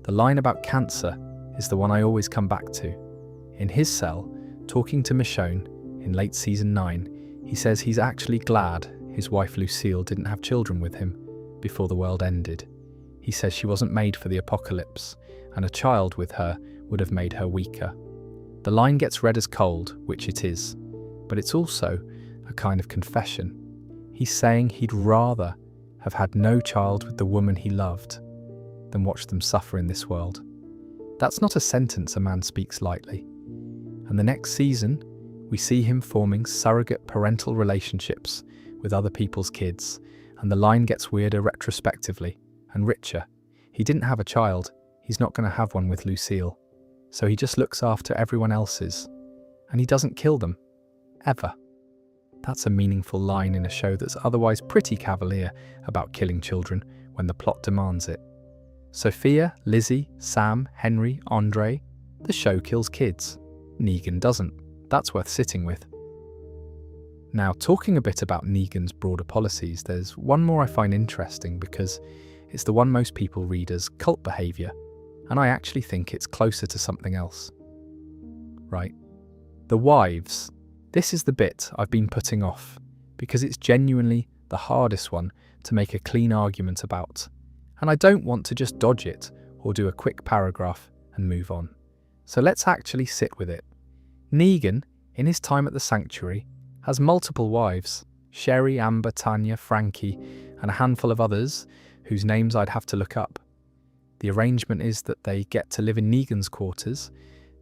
The line about cancer is the one I always come back to. In his cell, talking to Michonne, in late Season 9, he says he's actually glad his wife Lucille didn't have children with him before the world ended. He says she wasn't made for the apocalypse, and a child with her would have made her weaker. The line gets read as cold, which it is, but it's also a kind of confession. He's saying he'd rather have had no child with the woman he loved than watch them suffer in this world. That's not a sentence a man speaks lightly. And the next season, we see him forming surrogate parental relationships with other people's kids, and the line gets weirder retrospectively and richer. He didn't have a child, he's not going to have one with Lucille, so he just looks after everyone else's, and he doesn't kill them, ever. That's a meaningful line in a show that's otherwise pretty cavalier about killing children when the plot demands it. Sophia, Lizzie, Sam, Henry, Andre, the show kills kids. Negan doesn't. That's worth sitting with. Now, talking a bit about Negan's broader policies, there's one more I find interesting because it's the one most people read as cult behaviour, and I actually think it's closer to something else. Right? The wives. This is the bit I've been putting off, because it's genuinely the hardest one to make a clean argument about, and I don't want to just dodge it or do a quick paragraph and move on. So let's actually sit with it. Negan, in his time at the Sanctuary, has multiple wives: Sherry, Amber, Tanya, Frankie, and a handful of others whose names I'd have to look up. The arrangement is that they get to live in Negan's quarters,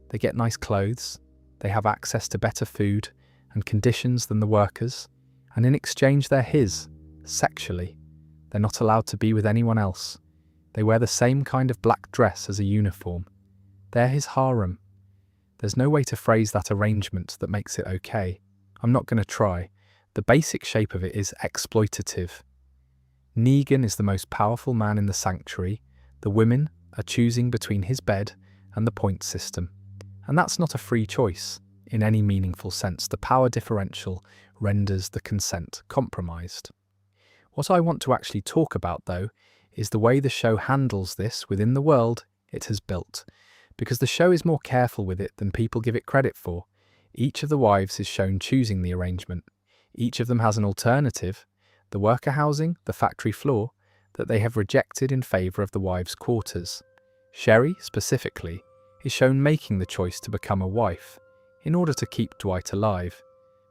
they get nice clothes, they have access to better food and conditions than the workers, and in exchange they're his, sexually. They're not allowed to be with anyone else. They wear the same kind of black dress as a uniform. They're his harem. There's no way to phrase that arrangement that makes it okay. I'm not going to try. The basic shape of it is exploitative. Negan is the most powerful man in the Sanctuary. The women are choosing between his bed and the point system. And that's not a free choice. In any meaningful sense, the power differential renders the consent compromised. What I want to actually talk about, though, is the way the show handles this within the world it has built, because the show is more careful with it than people give it credit for. Each of the wives is shown choosing the arrangement. Each of them has an alternative, the worker housing, the factory floor, that they have rejected in favour of the wives' quarters. Sherry, specifically, is shown making the choice to become a wife, in order to keep Dwight alive,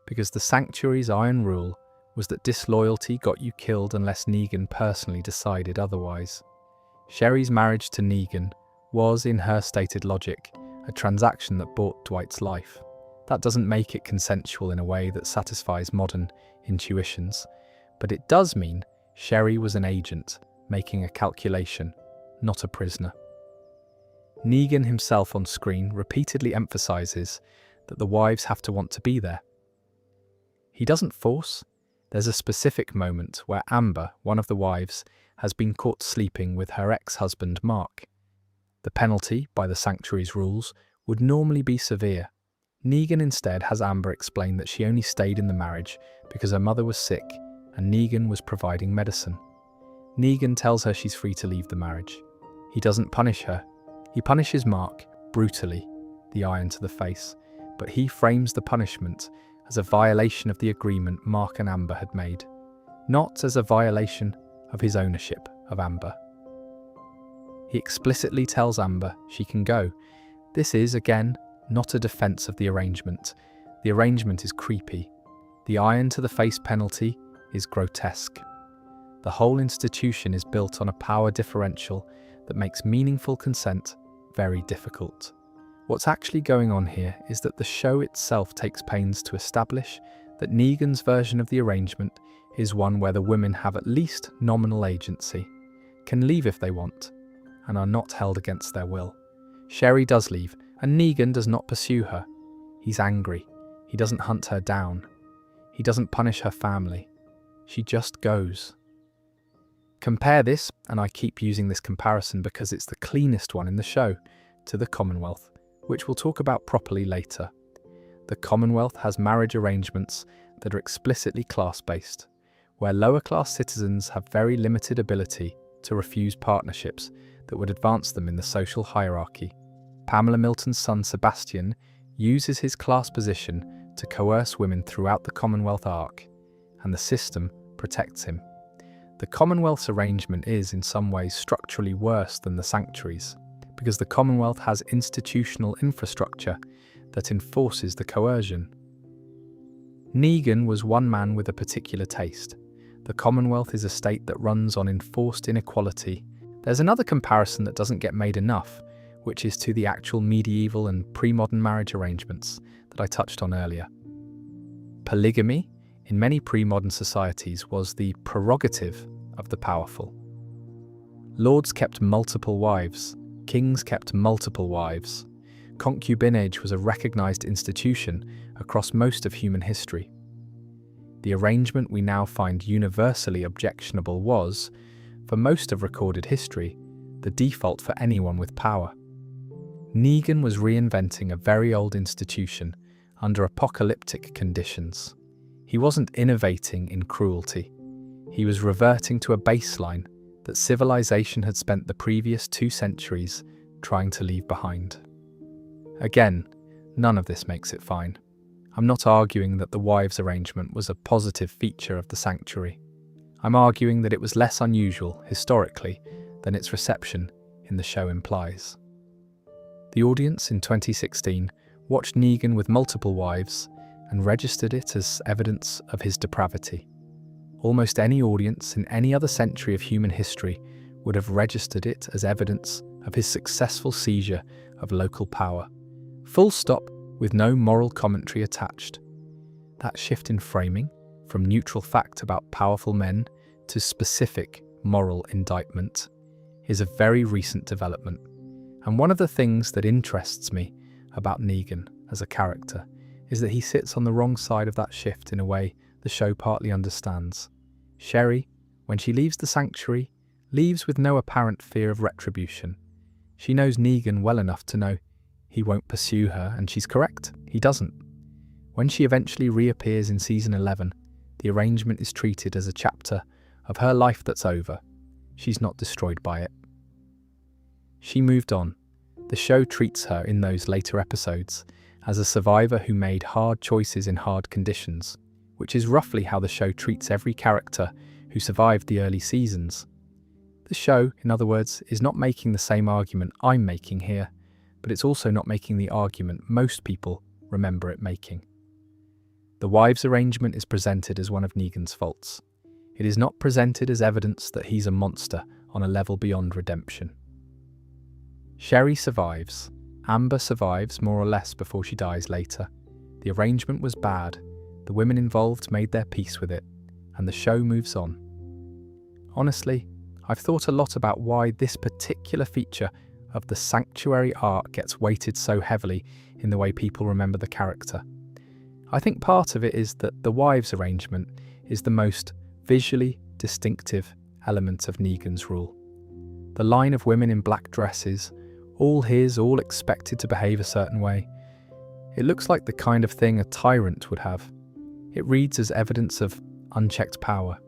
because the Sanctuary's iron rule was that disloyalty got you killed unless Negan personally decided otherwise. Sherry's marriage to Negan was, in her stated logic, a transaction that bought Dwight's life. That doesn't make it consensual in a way that satisfies modern intuitions, but it does mean Sherry was an agent, making a calculation, not a prisoner. Negan himself on screen repeatedly emphasises that the wives have to want to be there. He doesn't force. There's a specific moment where Amber, one of the wives, has been caught sleeping with her ex-husband Mark. The penalty, by the Sanctuary's rules, would normally be severe. Negan instead has Amber explain that she only stayed in the marriage because her mother was sick and Negan was providing medicine. Negan tells her she's free to leave the marriage. He doesn't punish her. He punishes Mark, brutally, the iron to the face, but he frames the punishment as a violation of the agreement Mark and Amber had made, not as a violation of his ownership of Amber. He explicitly tells Amber she can go. This is, again, not a defense of the arrangement. The arrangement is creepy. The iron-to-the-face penalty is grotesque. The whole institution is built on a power differential that makes meaningful consent very difficult. What's actually going on here is that the show itself takes pains to establish that Negan's version of the arrangement is one where the women have at least nominal agency, can leave if they want, and are not held against their will. Sherry does leave, and Negan does not pursue her. He's angry. He doesn't hunt her down. He doesn't punish her family. She just goes. Compare this, and I keep using this comparison because it's the cleanest one in the show, to the Commonwealth, which we'll talk about properly later. The Commonwealth has marriage arrangements that are explicitly class-based, where lower-class citizens have very limited ability to refuse partnerships that would advance them in the social hierarchy. Pamela Milton's son Sebastian uses his class position to coerce women throughout the Commonwealth arc, and the system protects him. The Commonwealth's arrangement is, in some ways, structurally worse than the Sanctuary's, because the Commonwealth has institutional infrastructure that enforces the coercion. Negan was one man with a particular taste. The Commonwealth is a state that runs on enforced inequality. There's another comparison that doesn't get made enough, which is to the actual medieval and pre-modern marriage arrangements that I touched on earlier. Polygamy, in many pre-modern societies, was the prerogative of the powerful. Lords kept multiple wives, kings kept multiple wives. Concubinage was a recognized institution across most of human history. The arrangement we now find universally objectionable was, for most of recorded history, the default for anyone with power. Negan was reinventing a very old institution under apocalyptic conditions. He wasn't innovating in cruelty. He was reverting to a baseline that civilization had spent the previous 2 centuries trying to leave behind. Again, none of this makes it fine. I'm not arguing that the wives' arrangement was a positive feature of the Sanctuary. I'm arguing that it was less unusual, historically, than its reception in the show implies. The audience in 2016 watched Negan with multiple wives and registered it as evidence of his depravity. Almost any audience in any other century of human history would have registered it as evidence of his successful seizure of local power. Full stop, with no moral commentary attached. That shift in framing, from neutral fact about powerful men to specific moral indictment, is a very recent development, and one of the things that interests me about Negan as a character is that he sits on the wrong side of that shift in a way the show partly understands. Sherry, when she leaves the Sanctuary, leaves with no apparent fear of retribution. She knows Negan well enough to know he won't pursue her, and she's correct, he doesn't. When she eventually reappears in season 11, the arrangement is treated as a chapter of her life that's over. She's not destroyed by it. She moved on. The show treats her in those later episodes as a survivor who made hard choices in hard conditions, which is roughly how the show treats every character who survived the early seasons. The show, in other words, is not making the same argument I'm making here, but it's also not making the argument most people remember it making. The wives' arrangement is presented as one of Negan's faults. It is not presented as evidence that he's a monster on a level beyond redemption. Sherry survives. Amber survives more or less before she dies later. The arrangement was bad. The women involved made their peace with it, and the show moves on. Honestly, I've thought a lot about why this particular feature of the Sanctuary arc gets weighted so heavily in the way people remember the character. I think part of it is that the wives' arrangement is the most visually distinctive element of Negan's rule. The line of women in black dresses, all expected to behave a certain way. It looks like the kind of thing a tyrant would have. It reads as evidence of unchecked power.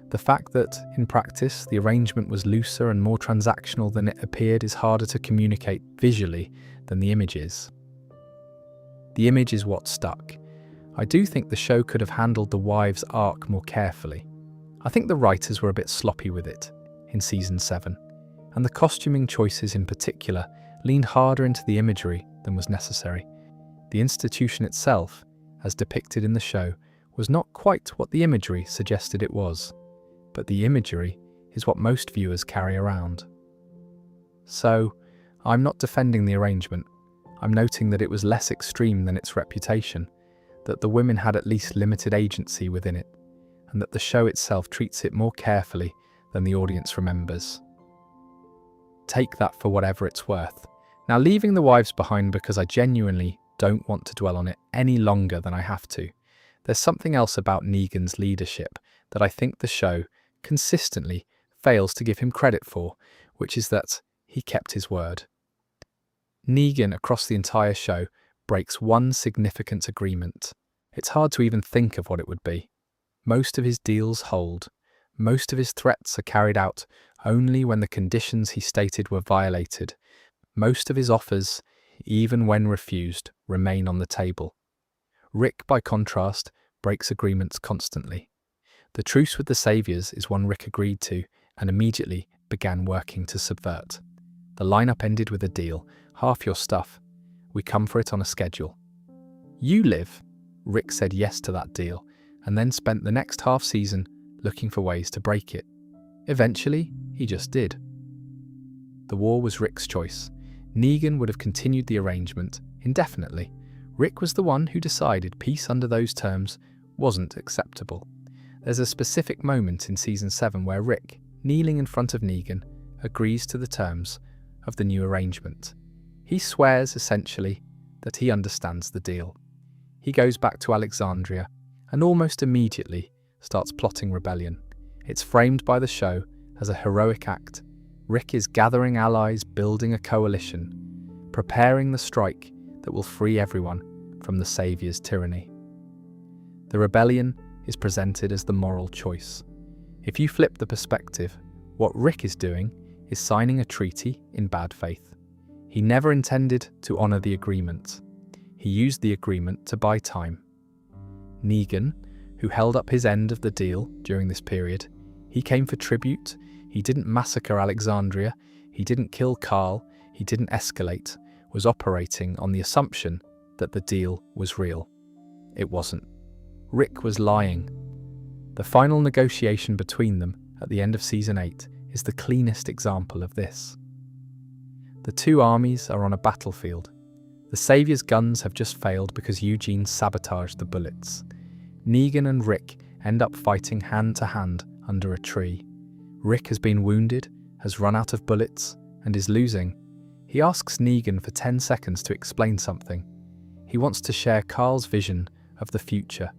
The fact that, in practice, the arrangement was looser and more transactional than it appeared is harder to communicate visually than the image is. The image is what stuck. I do think the show could have handled the wives' arc more carefully. I think the writers were a bit sloppy with it in Season 7, and the costuming choices in particular leaned harder into the imagery than was necessary. The institution itself, as depicted in the show, was not quite what the imagery suggested it was, but the imagery is what most viewers carry around. So, I'm not defending the arrangement. I'm noting that it was less extreme than its reputation, that the women had at least limited agency within it, and that the show itself treats it more carefully than the audience remembers. Take that for whatever it's worth. Now, leaving the wives behind because I genuinely don't want to dwell on it any longer than I have to, there's something else about Negan's leadership that I think the show consistently fails to give him credit for, which is that he kept his word. Negan, across the entire show, breaks one significant agreement. It's hard to even think of what it would be. Most of his deals hold. Most of his threats are carried out only when the conditions he stated were violated. Most of his offers, even when refused, remain on the table. Rick, by contrast, breaks agreements constantly. The truce with the Saviors is one Rick agreed to and immediately began working to subvert. The lineup ended with a deal: half your stuff. We come for it on a schedule. You live. Rick said yes to that deal, and then spent the next half season looking for ways to break it. Eventually, he just did. The war was Rick's choice. Negan would have continued the arrangement indefinitely. Rick was the one who decided peace under those terms wasn't acceptable. There's a specific moment in Season 7 where Rick, kneeling in front of Negan, agrees to the terms of the new arrangement. He swears, essentially, that he understands the deal. He goes back to Alexandria and almost immediately starts plotting rebellion. It's framed by the show as a heroic act. Rick is gathering allies, building a coalition, preparing the strike that will free everyone from the Savior's tyranny. The rebellion is presented as the moral choice. If you flip the perspective, what Rick is doing is signing a treaty in bad faith. He never intended to honour the agreement. He used the agreement to buy time. Negan, who held up his end of the deal during this period, he came for tribute. He didn't massacre Alexandria. He didn't kill Carl. He didn't escalate. Was operating on the assumption that the deal was real. It wasn't. Rick was lying. The final negotiation between them at the end of Season 8 is the cleanest example of this. The two armies are on a battlefield. The Savior's guns have just failed because Eugene sabotaged the bullets. Negan and Rick end up fighting hand to hand under a tree. Rick has been wounded, has run out of bullets, and is losing. He asks Negan for 10 seconds to explain something. He wants to share Carl's vision of the future,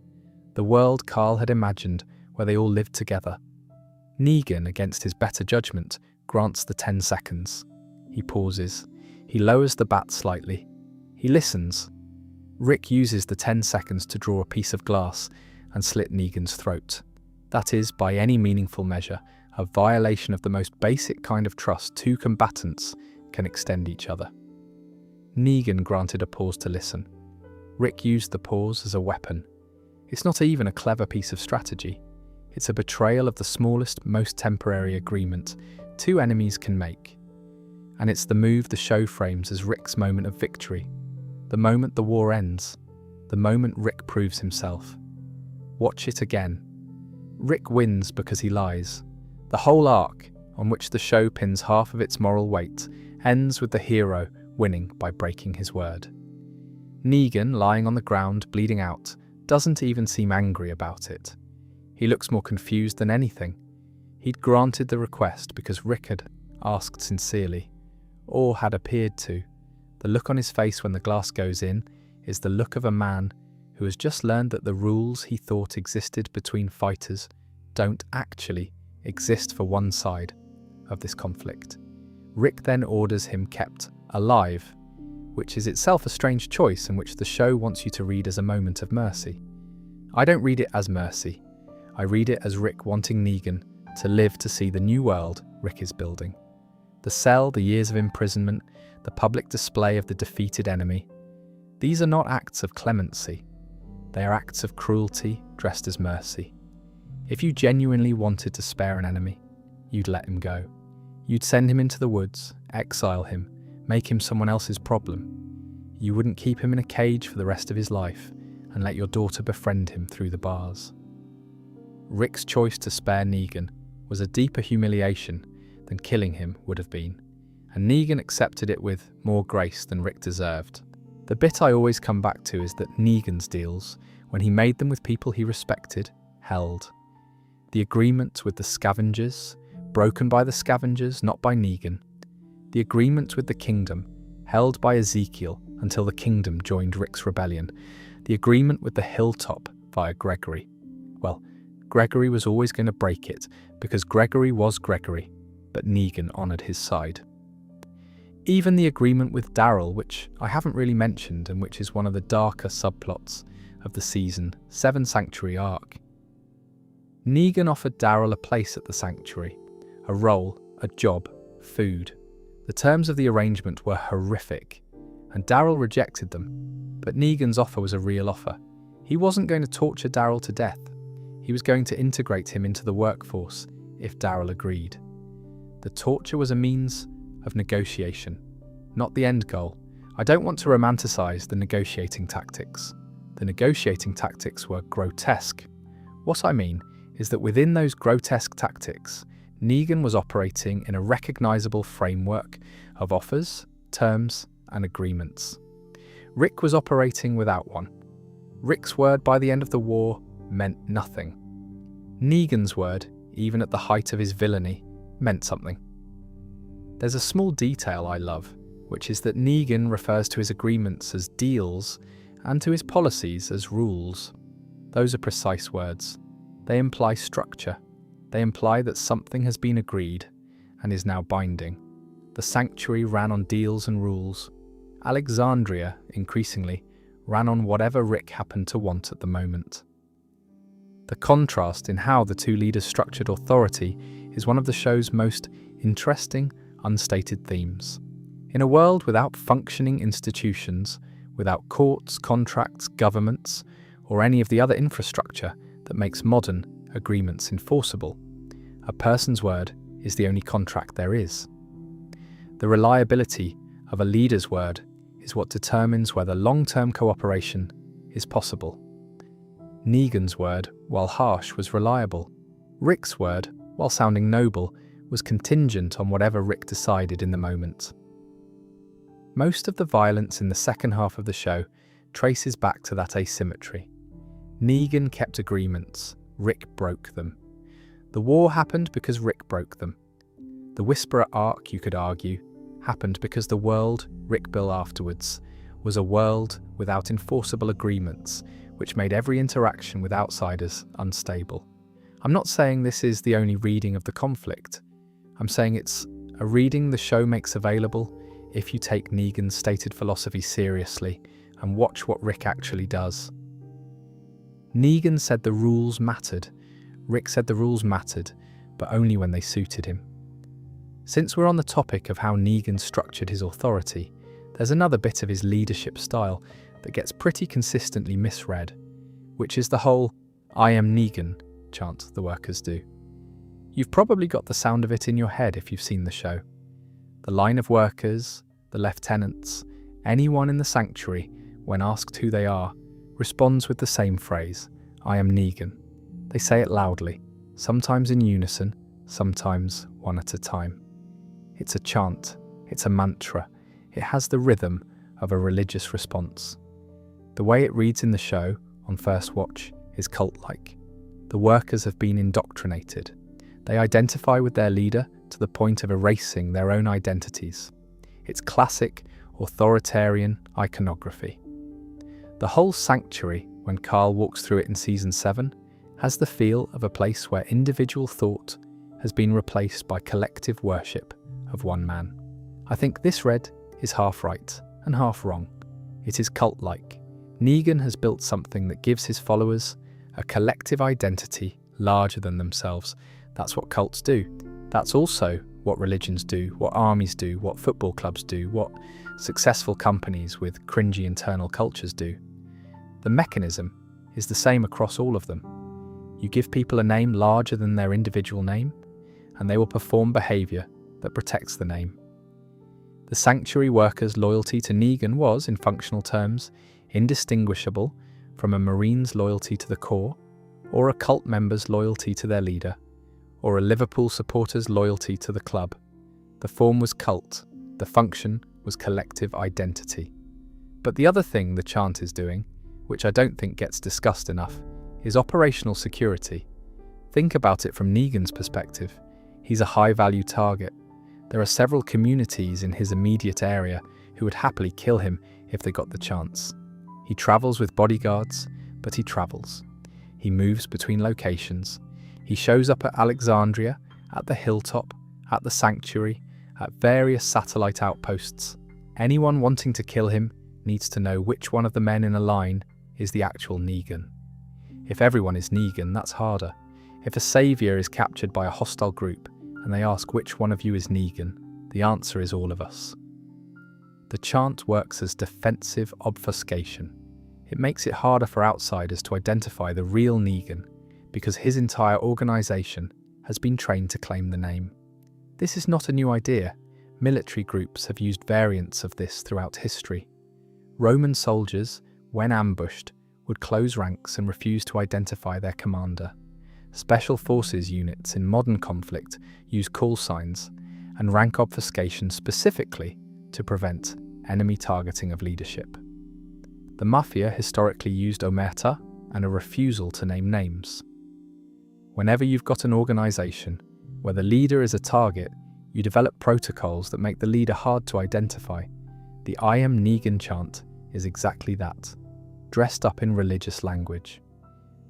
the world Carl had imagined where they all lived together. Negan, against his better judgment, grants the 10 seconds. He pauses. He lowers the bat slightly. He listens. Rick uses the 10 seconds to draw a piece of glass and slit Negan's throat. That is, by any meaningful measure, a violation of the most basic kind of trust two combatants can extend each other. Negan granted a pause to listen. Rick used the pause as a weapon. It's not even a clever piece of strategy. It's a betrayal of the smallest, most temporary agreement two enemies can make. And it's the move the show frames as Rick's moment of victory. The moment the war ends. The moment Rick proves himself. Watch it again. Rick wins because he lies. The whole arc, on which the show pins half of its moral weight, ends with the hero winning by breaking his word. Negan, lying on the ground, bleeding out, doesn't even seem angry about it. He looks more confused than anything. He'd granted the request because Rick had asked sincerely, or had appeared to. The look on his face when the glass goes in is the look of a man who has just learned that the rules he thought existed between fighters don't actually exist for one side of this conflict. Rick then orders him kept alive, which is itself a strange choice in which the show wants you to read as a moment of mercy. I don't read it as mercy. I read it as Rick wanting Negan to live to see the new world Rick is building. The cell, the years of imprisonment, the public display of the defeated enemy. These are not acts of clemency. They are acts of cruelty dressed as mercy. If you genuinely wanted to spare an enemy, you'd let him go. You'd send him into the woods, exile him, make him someone else's problem. You wouldn't keep him in a cage for the rest of his life and let your daughter befriend him through the bars. Rick's choice to spare Negan was a deeper humiliation than killing him would have been, and Negan accepted it with more grace than Rick deserved. The bit I always come back to is that Negan's deals, when he made them with people he respected, held. The agreement with the scavengers, broken by the scavengers, not by Negan. The agreement with the kingdom, held by Ezekiel until the kingdom joined Rick's rebellion. The agreement with the hilltop via Gregory. Well, Gregory was always going to break it, because Gregory was Gregory, but Negan honoured his side. Even the agreement with Daryl, which I haven't really mentioned and which is one of the darker subplots of the Season 7 Sanctuary arc. Negan offered Daryl a place at the Sanctuary, a role, a job, food. The terms of the arrangement were horrific, and Daryl rejected them, but Negan's offer was a real offer. He wasn't going to torture Daryl to death. He was going to integrate him into the workforce if Daryl agreed. The torture was a means of negotiation, not the end goal. I don't want to romanticize the negotiating tactics. The negotiating tactics were grotesque. What I mean is that within those grotesque tactics, Negan was operating in a recognizable framework of offers, terms, and agreements. Rick was operating without one. Rick's word by the end of the war meant nothing. Negan's word, even at the height of his villainy, meant something. There's a small detail I love, which is that Negan refers to his agreements as deals and to his policies as rules. Those are precise words. They imply structure. They imply that something has been agreed and is now binding. The Sanctuary ran on deals and rules. Alexandria, increasingly, ran on whatever Rick happened to want at the moment. The contrast in how the two leaders structured authority is one of the show's most interesting, unstated themes. In a world without functioning institutions, without courts, contracts, governments, or any of the other infrastructure that makes modern agreements enforceable, a person's word is the only contract there is. The reliability of a leader's word is what determines whether long-term cooperation is possible. Negan's word, while harsh, was reliable. Rick's word, while sounding noble, was contingent on whatever Rick decided in the moment. Most of the violence in the second half of the show traces back to that asymmetry. Negan kept agreements, Rick broke them. The war happened because Rick broke them. The Whisperer arc, you could argue, happened because the world Rick built afterwards was a world without enforceable agreements, which made every interaction with outsiders unstable. I'm not saying this is the only reading of the conflict. I'm saying it's a reading the show makes available if you take Negan's stated philosophy seriously and watch what Rick actually does. Negan said the rules mattered. Rick said the rules mattered, but only when they suited him. Since we're on the topic of how Negan structured his authority, there's another bit of his leadership style that gets pretty consistently misread, which is the whole "I am Negan" chant the workers do. You've probably got the sound of it in your head if you've seen the show. The line of workers, the lieutenants, anyone in the Sanctuary, when asked who they are, responds with the same phrase, "I am Negan." They say it loudly, sometimes in unison, sometimes one at a time. It's a chant, it's a mantra, it has the rhythm of a religious response. The way it reads in the show, on first watch, is cult-like. The workers have been indoctrinated. They identify with their leader to the point of erasing their own identities. It's classic, authoritarian iconography. The whole Sanctuary, when Carl walks through it in Season 7, has the feel of a place where individual thought has been replaced by collective worship of one man. I think this read is half right and half wrong. It is cult-like. Negan has built something that gives his followers a collective identity larger than themselves. That's what cults do. That's also what religions do, what armies do, what football clubs do, what successful companies with cringy internal cultures do. The mechanism is the same across all of them. You give people a name larger than their individual name, and they will perform behaviour that protects the name. The sanctuary workers' loyalty to Negan was, in functional terms, indistinguishable from a Marine's loyalty to the Corps, or a cult member's loyalty to their leader, or a Liverpool supporter's loyalty to the club. The form was cult, the function was collective identity. But the other thing the chant is doing, which I don't think gets discussed enough, is operational security. Think about it from Negan's perspective. He's a high-value target. There are several communities in his immediate area who would happily kill him if they got the chance. He travels with bodyguards, but he travels. He moves between locations. He shows up at Alexandria, at the hilltop, at the sanctuary, at various satellite outposts. Anyone wanting to kill him needs to know which one of the men in a line is the actual Negan. If everyone is Negan, that's harder. If a saviour is captured by a hostile group and they ask which one of you is Negan, the answer is all of us. The chant works as defensive obfuscation. It makes it harder for outsiders to identify the real Negan because his entire organisation has been trained to claim the name. This is not a new idea. Military groups have used variants of this throughout history. Roman soldiers, when ambushed, would close ranks and refuse to identify their commander. Special forces units in modern conflict use call signs and rank obfuscation specifically to prevent enemy targeting of leadership. The Mafia historically used omerta and a refusal to name names. Whenever you've got an organisation where the leader is a target, you develop protocols that make the leader hard to identify. The I am Negan chant is exactly that, dressed up in religious language.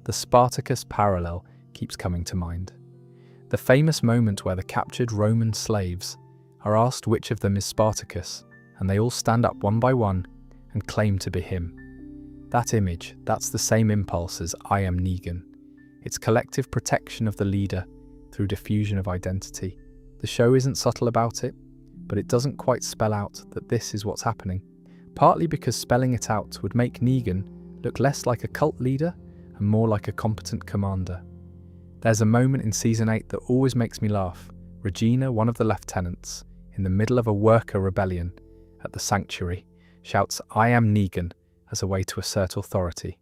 The Spartacus parallel keeps coming to mind. The famous moment where the captured Roman slaves are asked which of them is Spartacus, and they all stand up one by one and claim to be him. That image, that's the same impulse as I am Negan. It's collective protection of the leader through diffusion of identity. The show isn't subtle about it, but it doesn't quite spell out that this is what's happening, partly because spelling it out would make Negan look less like a cult leader and more like a competent commander. There's a moment in Season 8 that always makes me laugh. Regina, one of the lieutenants, in the middle of a worker rebellion at the sanctuary, shouts, "I am Negan," as a way to assert authority.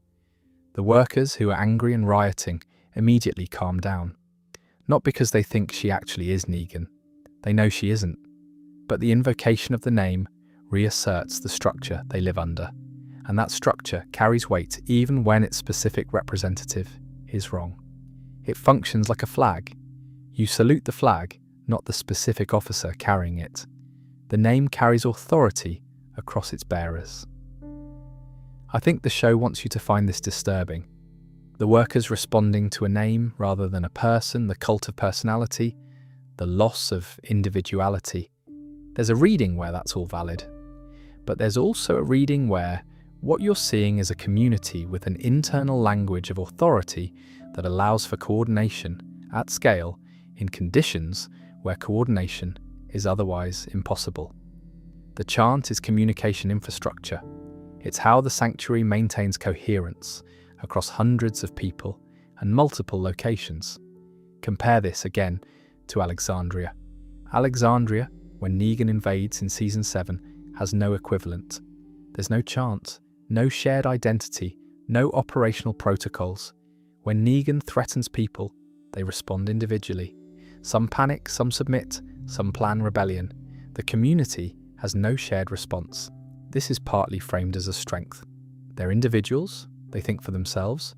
The workers, who are angry and rioting, immediately calm down. Not because they think she actually is Negan. They know she isn't. But the invocation of the name reasserts the structure they live under. And that structure carries weight even when its specific representative is wrong. It functions like a flag. You salute the flag, not the specific officer carrying it. The name carries authority across its bearers. I think the show wants you to find this disturbing. The workers responding to a name rather than a person, the cult of personality, the loss of individuality. There's a reading where that's all valid. But there's also a reading where what you're seeing is a community with an internal language of authority that allows for coordination at scale in conditions where coordination is otherwise impossible. The chant is communication infrastructure. It's how the sanctuary maintains coherence across hundreds of people and multiple locations. Compare this again to Alexandria. Alexandria, when Negan invades in Season 7, has no equivalent. There's no chant, no shared identity, no operational protocols. When Negan threatens people, they respond individually. Some panic, some submit, some plan rebellion. The community has no shared response. This is partly framed as a strength. They're individuals, they think for themselves,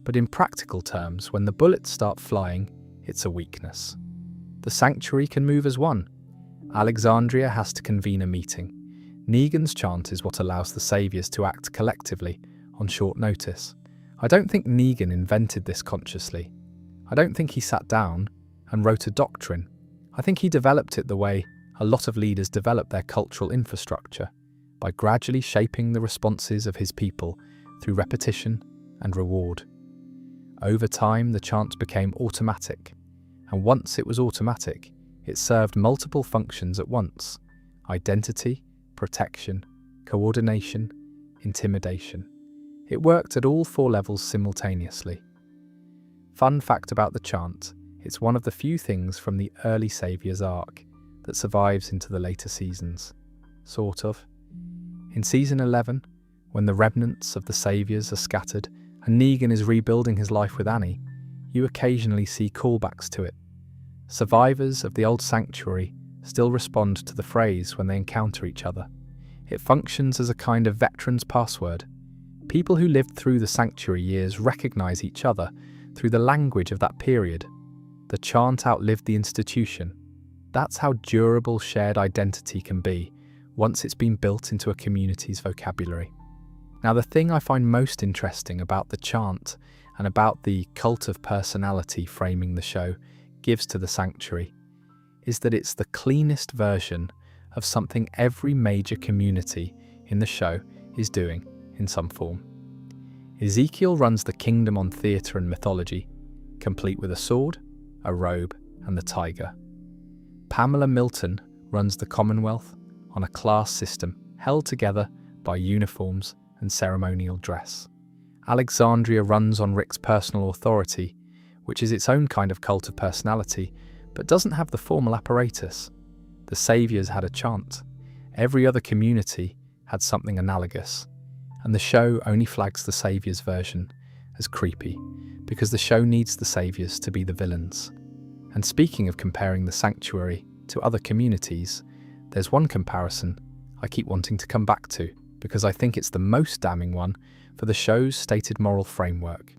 but in practical terms, when the bullets start flying, it's a weakness. The sanctuary can move as one. Alexandria has to convene a meeting. Negan's chant is what allows the saviors to act collectively on short notice. I don't think Negan invented this consciously. I don't think he sat down and wrote a doctrine. I think he developed it the way a lot of leaders develop their cultural infrastructure, by gradually shaping the responses of his people through repetition and reward. Over time, the chant became automatic, and once it was automatic, it served multiple functions at once: identity, protection, coordination, intimidation. It worked at all 4 levels simultaneously. Fun fact about the chant, it's one of the few things from the early Saviour's arc that survives into the later seasons. Sort of. In season 11, when the remnants of the Saviours are scattered and Negan is rebuilding his life with Annie, you occasionally see callbacks to it. Survivors of the old sanctuary still respond to the phrase when they encounter each other. It functions as a kind of veteran's password. People who lived through the sanctuary years recognise each other through the language of that period. The chant outlived the institution. That's how durable shared identity can be once it's been built into a community's vocabulary. Now, the thing I find most interesting about the chant and about the cult of personality framing the show gives to the sanctuary is that it's the cleanest version of something every major community in the show is doing in some form. Ezekiel runs the kingdom on theatre and mythology, complete with a sword, a robe, and the tiger. Pamela Milton runs the Commonwealth on a class system held together by uniforms and ceremonial dress. Alexandria runs on Rick's personal authority, which is its own kind of cult of personality, but doesn't have the formal apparatus. The Saviours had a chant. Every other community had something analogous. And the show only flags the Saviours version as creepy, because the show needs the Saviours to be the villains. And speaking of comparing the Sanctuary to other communities, there's one comparison I keep wanting to come back to, because I think it's the most damning one for the show's stated moral framework,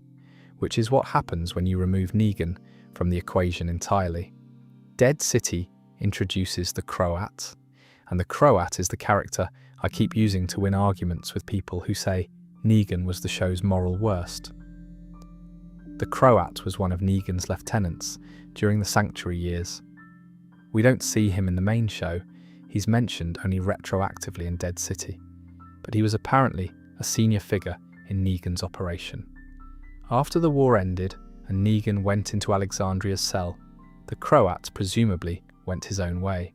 which is what happens when you remove Negan from the equation entirely. Dead City introduces the Croat, and the Croat is the character I keep using to win arguments with people who say Negan was the show's moral worst. The Croat was one of Negan's lieutenants during the Sanctuary years. We don't see him in the main show, he's mentioned only retroactively in Dead City, but he was apparently a senior figure in Negan's operation. After the war ended and Negan went into Alexandria's cell, the Croat presumably went his own way.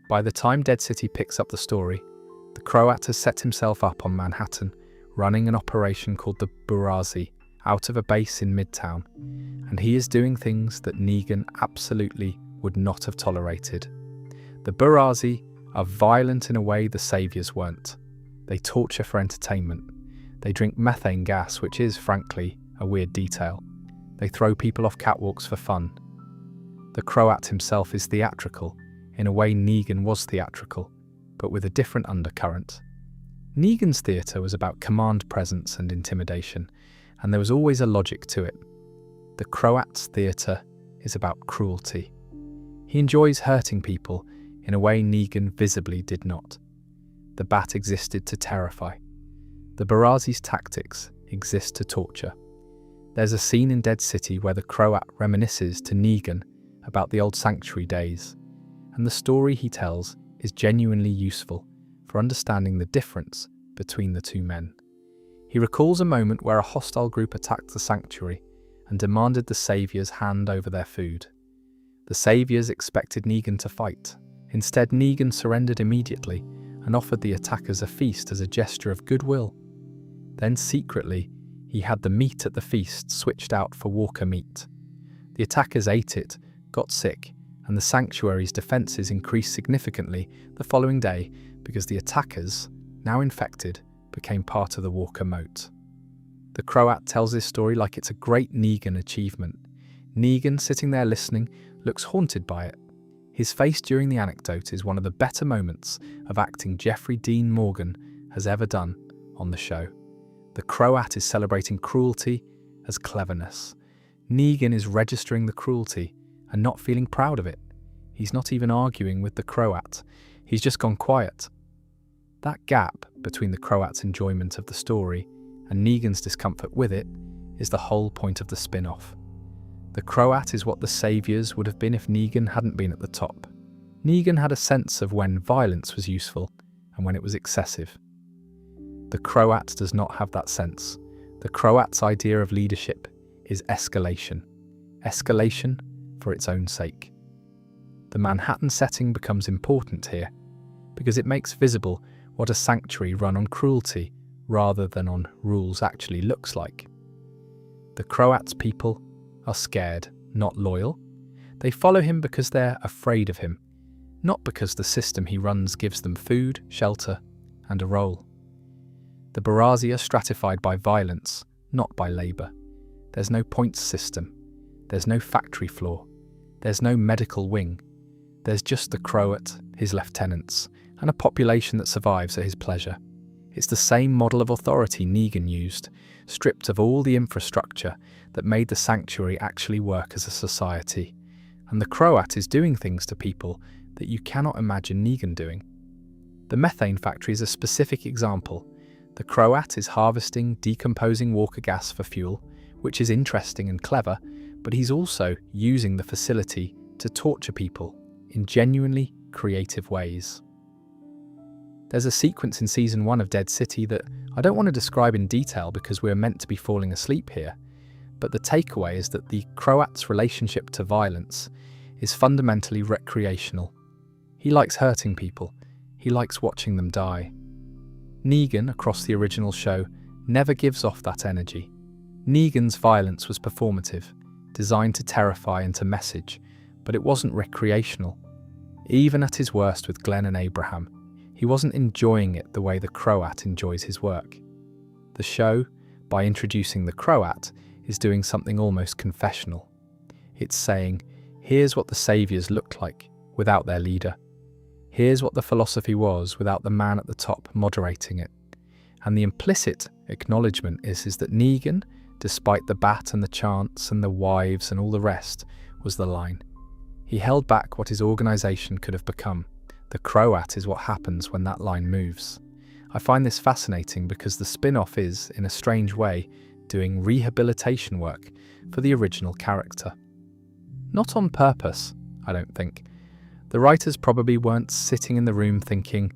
By the time Dead City picks up the story, the Croat has set himself up on Manhattan, running an operation called the Burazi out of a base in Midtown, and he is doing things that Negan absolutely would not have tolerated. The Burazi are violent in a way the Saviours weren't. They torture for entertainment. They drink methane gas, which is, frankly, a weird detail. They throw people off catwalks for fun. The Croat himself is theatrical, in a way Negan was theatrical, but with a different undercurrent. Negan's theatre was about command presence and intimidation, and there was always a logic to it. The Croat's theatre is about cruelty. He enjoys hurting people in a way Negan visibly did not. The bat existed to terrify. The Burazi's tactics exist to torture. There's a scene in Dead City where the Croat reminisces to Negan about the old sanctuary days, and the story he tells is genuinely useful for understanding the difference between the two men. He recalls a moment where a hostile group attacked the sanctuary and demanded the Saviours hand over their food. The Saviours expected Negan to fight. Instead, Negan surrendered immediately and offered the attackers a feast as a gesture of goodwill. Then secretly, he had the meat at the feast switched out for Walker meat. The attackers ate it, got sick, and the sanctuary's defences increased significantly the following day because the attackers, now infected, became part of the Walker moat. The Croat tells this story like it's a great Negan achievement. Negan, sitting there listening, looks haunted by it. His face during the anecdote is one of the better moments of acting Jeffrey Dean Morgan has ever done on the show. The Croat is celebrating cruelty as cleverness. Negan is registering the cruelty and not feeling proud of it. He's not even arguing with the Croat. He's just gone quiet. That gap between the Croat's enjoyment of the story and Negan's discomfort with it is the whole point of the spin-off. The Croat is what the Saviours would have been if Negan hadn't been at the top. Negan had a sense of when violence was useful and when it was excessive. The Croat does not have that sense. The Croat's idea of leadership is escalation. Escalation for its own sake. The Manhattan setting becomes important here because it makes visible what a sanctuary run on cruelty rather than on rules actually looks like. The Croats people are scared, not loyal. They follow him because they're afraid of him, not because the system he runs gives them food, shelter, and a role. The Barazi are stratified by violence, not by labour. There's no points system. There's no factory floor. There's no medical wing. There's just the Croat, his lieutenants, and a population that survives at his pleasure. It's the same model of authority Negan used, stripped of all the infrastructure that made the sanctuary actually work as a society. And the Croat is doing things to people that you cannot imagine Negan doing. The methane factory is a specific example. The Croat is harvesting decomposing walker gas for fuel, which is interesting and clever, but he's also using the facility to torture people in genuinely creative ways. There's a sequence in Season 1 of Dead City that I don't want to describe in detail because we're meant to be falling asleep here, but the takeaway is that the Croat's relationship to violence is fundamentally recreational. He likes hurting people. He likes watching them die. Negan, across the original show, never gives off that energy. Negan's violence was performative, designed to terrify and to message, but it wasn't recreational. Even at his worst with Glenn and Abraham, he wasn't enjoying it the way the Croat enjoys his work. The show, by introducing the Croat, is doing something almost confessional. It's saying, here's what the saviors looked like without their leader. Here's what the philosophy was without the man at the top moderating it. And the implicit acknowledgement is that Negan, despite the bat and the chants and the wives and all the rest, was the line. He held back what his organisation could have become. The Croat is what happens when that line moves. I find this fascinating because the spin-off is, in a strange way, doing rehabilitation work for the original character. Not on purpose, I don't think. The writers probably weren't sitting in the room thinking,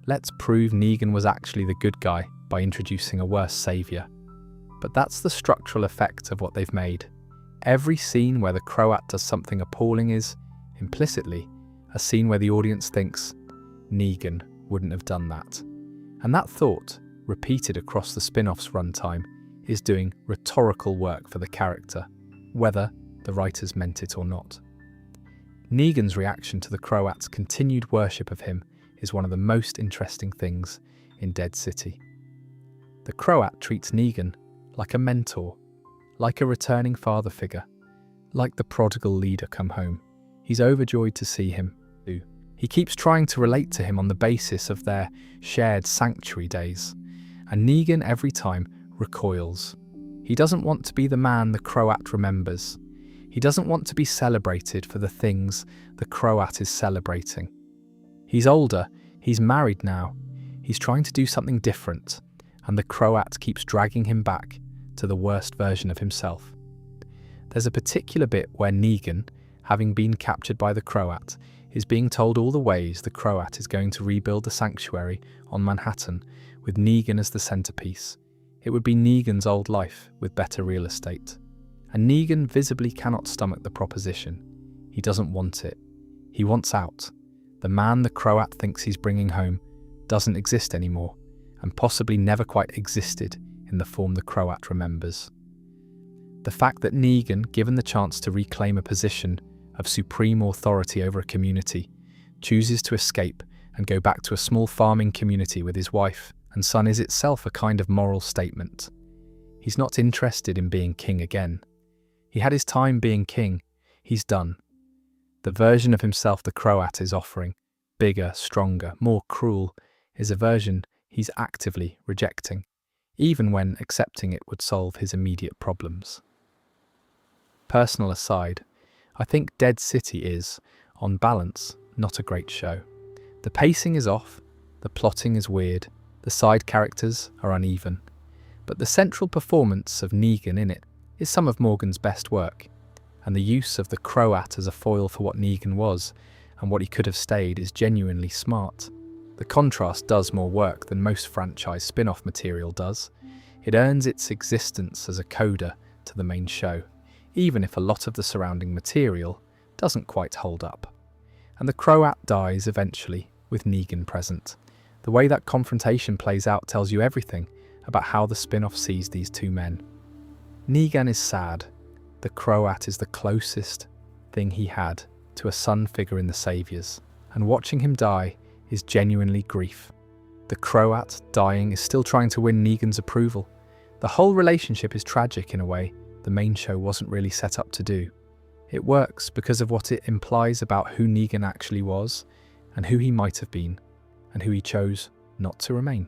let's prove Negan was actually the good guy by introducing a worse saviour. But that's the structural effect of what they've made. Every scene where the Croat does something appalling is, implicitly, a scene where the audience thinks, Negan wouldn't have done that. And that thought, repeated across the spin-off's runtime, is doing rhetorical work for the character, whether the writers meant it or not. Negan's reaction to the Croat's continued worship of him is one of the most interesting things in Dead City. The Croat treats Negan like a mentor, like a returning father figure, like the prodigal leader come home. He's overjoyed to see him. He keeps trying to relate to him on the basis of their shared sanctuary days, and Negan every time recoils. He doesn't want to be the man the Croat remembers. He doesn't want to be celebrated for the things the Croat is celebrating. He's older, he's married now, he's trying to do something different, and the Croat keeps dragging him back to the worst version of himself. There's a particular bit where Negan, having been captured by the Croat, is being told all the ways the Croat is going to rebuild the sanctuary on Manhattan, with Negan as the centerpiece. It would be Negan's old life with better real estate. And Negan visibly cannot stomach the proposition. He doesn't want it. He wants out. The man the Croat thinks he's bringing home doesn't exist anymore, and possibly never quite existed in the form the Croat remembers. The fact that Negan, given the chance to reclaim a position of supreme authority over a community, chooses to escape and go back to a small farming community with his wife and son is itself a kind of moral statement. He's not interested in being king again. He had his time being king. He's done. The version of himself the Croat is offering, bigger, stronger, more cruel, is a version he's actively rejecting, even when accepting it would solve his immediate problems. Personal aside, I think Dead City is, on balance, not a great show. The pacing is off, the plotting is weird, the side characters are uneven, but the central performance of Negan in it is some of Morgan's best work, and the use of the Croat as a foil for what Negan was and what he could have stayed is genuinely smart. The contrast does more work than most franchise spin-off material does. It earns its existence as a coda to the main show, even if a lot of the surrounding material doesn't quite hold up. And the Croat dies eventually, with Negan present. The way that confrontation plays out tells you everything about how the spin-off sees these two men. Negan is sad. The Croat is the closest thing he had to a son figure in the Saviors, and watching him die is genuinely grief. The Croat dying is still trying to win Negan's approval. The whole relationship is tragic in a way the main show wasn't really set up to do. It works because of what it implies about who Negan actually was, and who he might have been, and who he chose not to remain.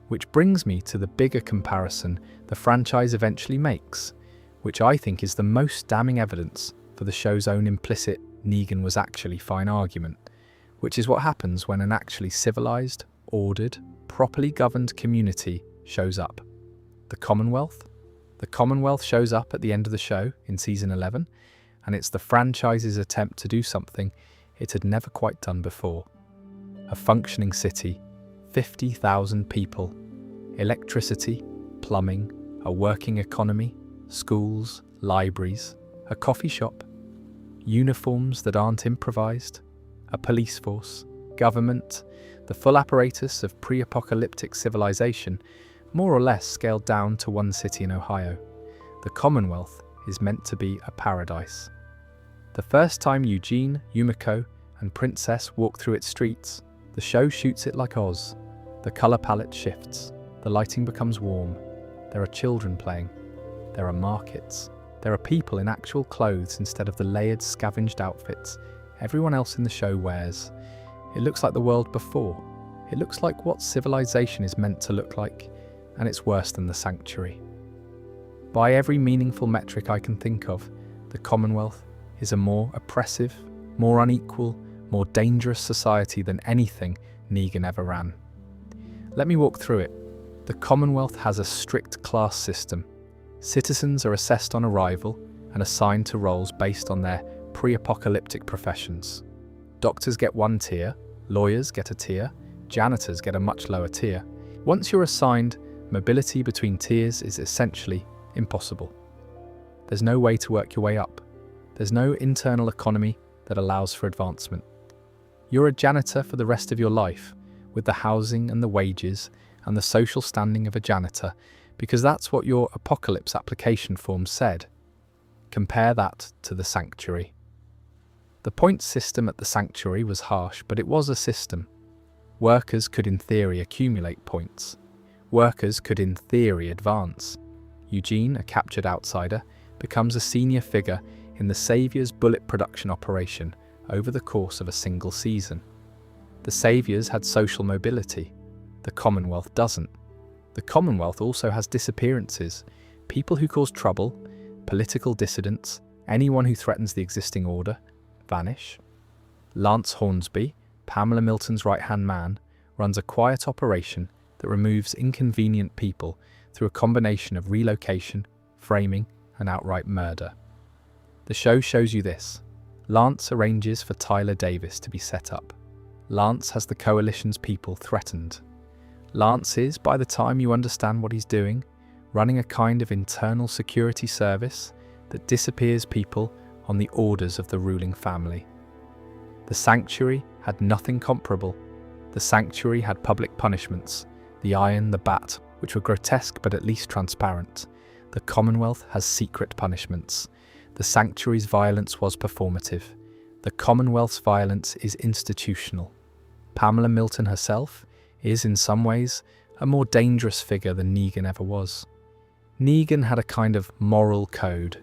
Which brings me to the bigger comparison the franchise eventually makes, which I think is the most damning evidence for the show's own implicit Negan was actually fine argument, which is what happens when an actually civilized, ordered, properly governed community shows up. The Commonwealth? The Commonwealth shows up at the end of the show in season 11, and it's the franchise's attempt to do something it had never quite done before. A functioning city, 50,000 people, electricity, plumbing, a working economy, schools, libraries, a coffee shop, uniforms that aren't improvised, a police force, government, the full apparatus of pre-apocalyptic civilization, more or less scaled down to one city in Ohio. The Commonwealth is meant to be a paradise. The first time Eugene, Yumiko, and Princess walk through its streets, the show shoots it like Oz. The color palette shifts, the lighting becomes warm, there are children playing, there are markets, there are people in actual clothes instead of the layered, scavenged outfits everyone else in the show wears. It looks like the world before. It looks like what civilization is meant to look like, and it's worse than the Sanctuary. By every meaningful metric I can think of, the Commonwealth is a more oppressive, more unequal, more dangerous society than anything Negan ever ran. Let me walk through it. The Commonwealth has a strict class system. Citizens are assessed on arrival and assigned to roles based on their pre-apocalyptic professions. Doctors get one tier, lawyers get a tier, janitors get a much lower tier. Once you're assigned, mobility between tiers is essentially impossible. There's no way to work your way up. There's no internal economy that allows for advancement. You're a janitor for the rest of your life, with the housing and the wages and the social standing of a janitor, because that's what your apocalypse application form said. Compare that to the Sanctuary. The point system at the Sanctuary was harsh, but it was a system. Workers could in theory accumulate points. Workers could in theory advance. Eugene, a captured outsider, becomes a senior figure in the Savior's bullet production operation over the course of a single season. The Saviors had social mobility. The Commonwealth doesn't. The Commonwealth also has disappearances, people who cause trouble, political dissidents, anyone who threatens the existing order, vanish. Lance Hornsby, Pamela Milton's right-hand man, runs a quiet operation that removes inconvenient people through a combination of relocation, framing, and outright murder. The show shows you this. Lance arranges for Tyler Davis to be set up. Lance has the coalition's people threatened. Lance is, by the time you understand what he's doing, running a kind of internal security service that disappears people on the orders of the ruling family. The Sanctuary had nothing comparable. The Sanctuary had public punishments, the iron, the bat, which were grotesque but at least transparent. The Commonwealth has secret punishments. The Sanctuary's violence was performative. The Commonwealth's violence is institutional. Pamela Milton herself is, in some ways, a more dangerous figure than Negan ever was. Negan had a kind of moral code.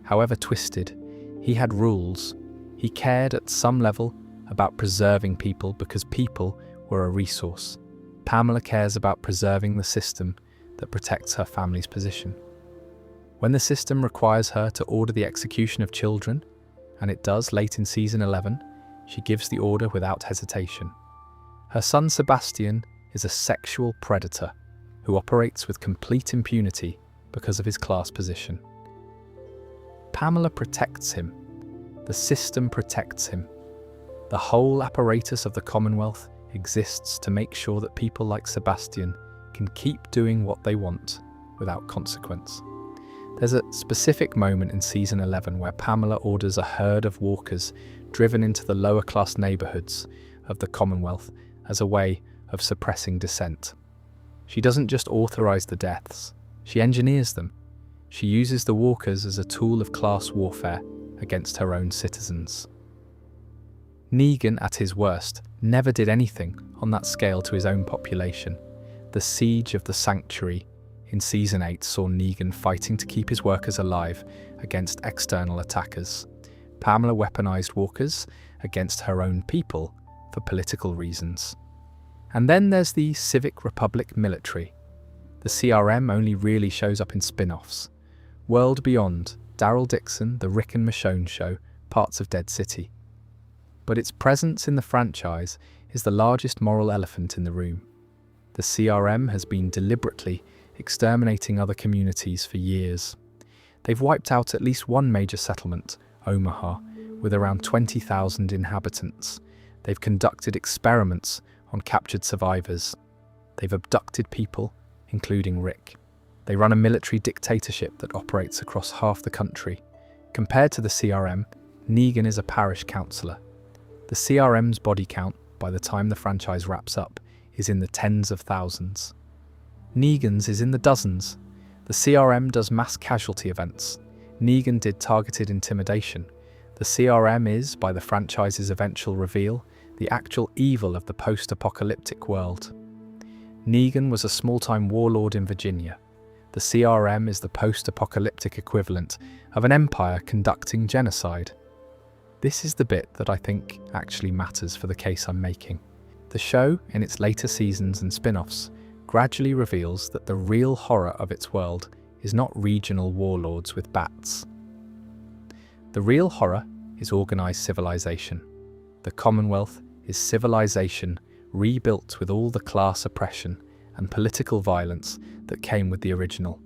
However twisted, he had rules. He cared at some level about preserving people because people were a resource. Pamela cares about preserving the system that protects her family's position. When the system requires her to order the execution of children, and it does late in season 11, she gives the order without hesitation. Her son Sebastian is a sexual predator who operates with complete impunity because of his class position. Pamela protects him. The system protects him. The whole apparatus of the Commonwealth exists to make sure that people like Sebastian can keep doing what they want without consequence. There's a specific moment in season 11 where Pamela orders a herd of walkers driven into the lower class neighbourhoods of the Commonwealth as a way of suppressing dissent. She doesn't just authorize the deaths, she engineers them. She uses the walkers as a tool of class warfare against her own citizens. Negan, at his worst, never did anything on that scale to his own population. The siege of the Sanctuary in Season 8 saw Negan fighting to keep his workers alive against external attackers. Pamela weaponized walkers against her own people for political reasons. And then there's the Civic Republic military. The CRM only really shows up in spin-offs. World Beyond, Daryl Dixon, The Rick and Michonne Show, parts of Dead City. But its presence in the franchise is the largest moral elephant in the room. The CRM has been deliberately exterminating other communities for years. They've wiped out at least one major settlement, Omaha, with around 20,000 inhabitants. They've conducted experiments on captured survivors. They've abducted people, including Rick. They run a military dictatorship that operates across half the country. Compared to the CRM, Negan is a parish councillor. The CRM's body count, by the time the franchise wraps up, is in the tens of thousands. Negan's is in the dozens. The CRM does mass casualty events. Negan did targeted intimidation. The CRM is, by the franchise's eventual reveal, the actual evil of the post-apocalyptic world. Negan was a small-time warlord in Virginia. The CRM is the post-apocalyptic equivalent of an empire conducting genocide. This is the bit that I think actually matters for the case I'm making. The show, in its later seasons and spin-offs, gradually reveals that the real horror of its world is not regional warlords with bats. The real horror is organized civilization. The Commonwealth is civilization rebuilt with all the class oppression and political violence that came with the original.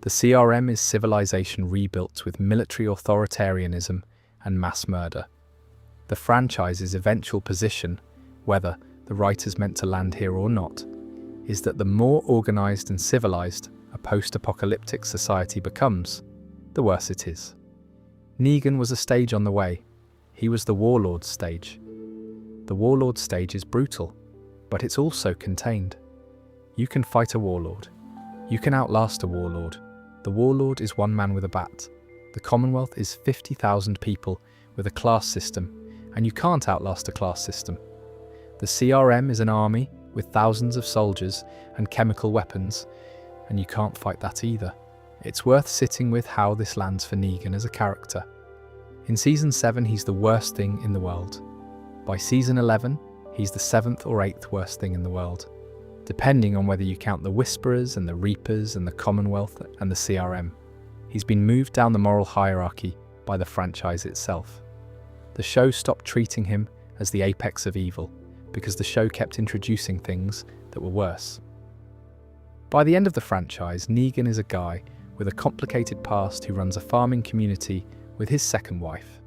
The CRM is civilization rebuilt with military authoritarianism and mass murder. The franchise's eventual position, whether the writers meant to land here or not, is that the more organized and civilized a post-apocalyptic society becomes, the worse it is. Negan was a stage on the way. He was the warlord stage. The warlord stage is brutal, but it's also contained. You can fight a warlord. You can outlast a warlord. The warlord is one man with a bat. The Commonwealth is 50,000 people with a class system, and you can't outlast a class system. The CRM is an army with thousands of soldiers and chemical weapons, and you can't fight that either. It's worth sitting with how this lands for Negan as a character. In Season 7, he's the worst thing in the world. By Season 11, he's the 7th or 8th worst thing in the world, depending on whether you count the Whisperers and the Reapers and the Commonwealth and the CRM. He's been moved down the moral hierarchy by the franchise itself. The show stopped treating him as the apex of evil because the show kept introducing things that were worse. By the end of the franchise, Negan is a guy with a complicated past who runs a farming community with his second wife.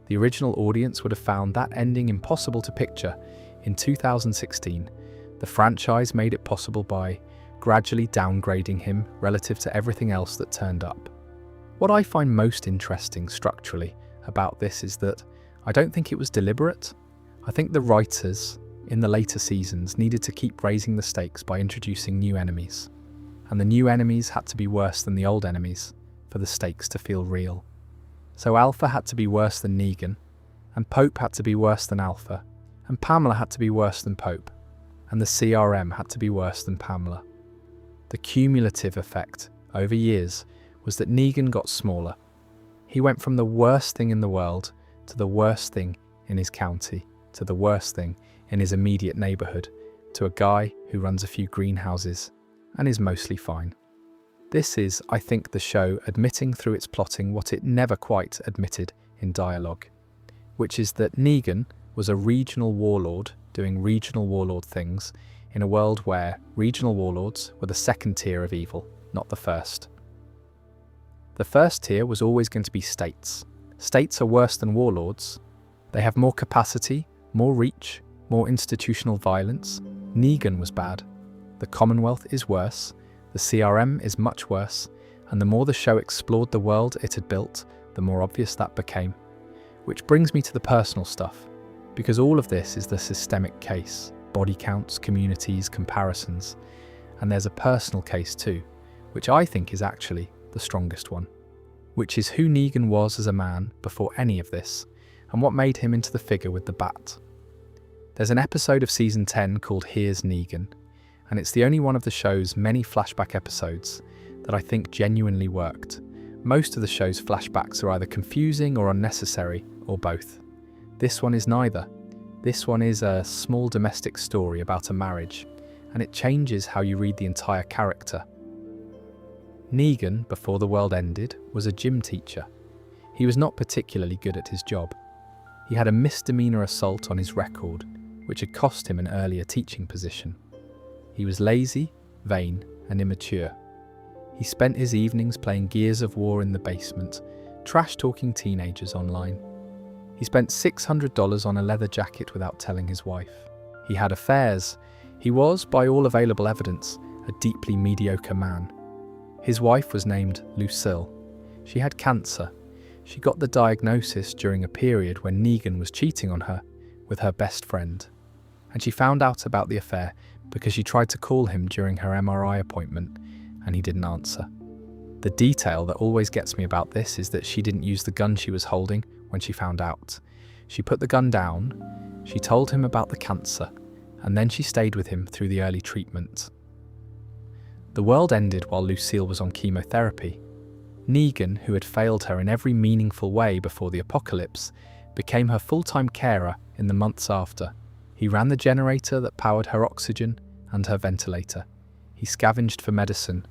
The original audience would have found that ending impossible to picture. In 2016, the franchise made it possible by gradually downgrading him relative to everything else that turned up. What I find most interesting structurally about this is that I don't think it was deliberate. I think the writers in the later seasons needed to keep raising the stakes by introducing new enemies. And the new enemies had to be worse than the old enemies for the stakes to feel real. So Alpha had to be worse than Negan, and Pope had to be worse than Alpha, and Pamela had to be worse than Pope, and the CRM had to be worse than Pamela. The cumulative effect over years was that Negan got smaller. He went from the worst thing in the world to the worst thing in his county, to the worst thing in his immediate neighbourhood, to a guy who runs a few greenhouses and is mostly fine. This is, I think, the show admitting through its plotting what it never quite admitted in dialogue, which is that Negan was a regional warlord doing regional warlord things in a world where regional warlords were the second tier of evil, not the first. The first tier was always going to be states. States are worse than warlords. They have more capacity, more reach, more institutional violence. Negan was bad. The Commonwealth is worse. The CRM is much worse, and the more the show explored the world it had built, the more obvious that became. Which brings me to the personal stuff, because all of this is the systemic case: body counts, communities, comparisons. And there's a personal case too, which I think is actually the strongest one, which is who Negan was as a man before any of this, and what made him into the figure with the bat. There's an episode of season 10 called Here's Negan, and it's the only one of the show's many flashback episodes that I think genuinely worked. Most of the show's flashbacks are either confusing or unnecessary, or both. This one is neither. This one is a small domestic story about a marriage, and it changes how you read the entire character. Negan, before the world ended, was a gym teacher. He was not particularly good at his job. He had a misdemeanor assault on his record, which had cost him an earlier teaching position. He was lazy, vain, and immature. He spent his evenings playing Gears of War in the basement, trash-talking teenagers online. He spent $600 on a leather jacket without telling his wife. He had affairs. He was, by all available evidence, a deeply mediocre man. His wife was named Lucille. She had cancer. She got the diagnosis during a period when Negan was cheating on her with her best friend. And she found out about the affair because she tried to call him during her MRI appointment and he didn't answer. The detail that always gets me about this is that she didn't use the gun she was holding when she found out. She put the gun down, she told him about the cancer, and then she stayed with him through the early treatment. The world ended while Lucille was on chemotherapy. Negan, who had failed her in every meaningful way before the apocalypse, became her full-time carer in the months after. He ran the generator that powered her oxygen and her ventilator. He scavenged for medicine.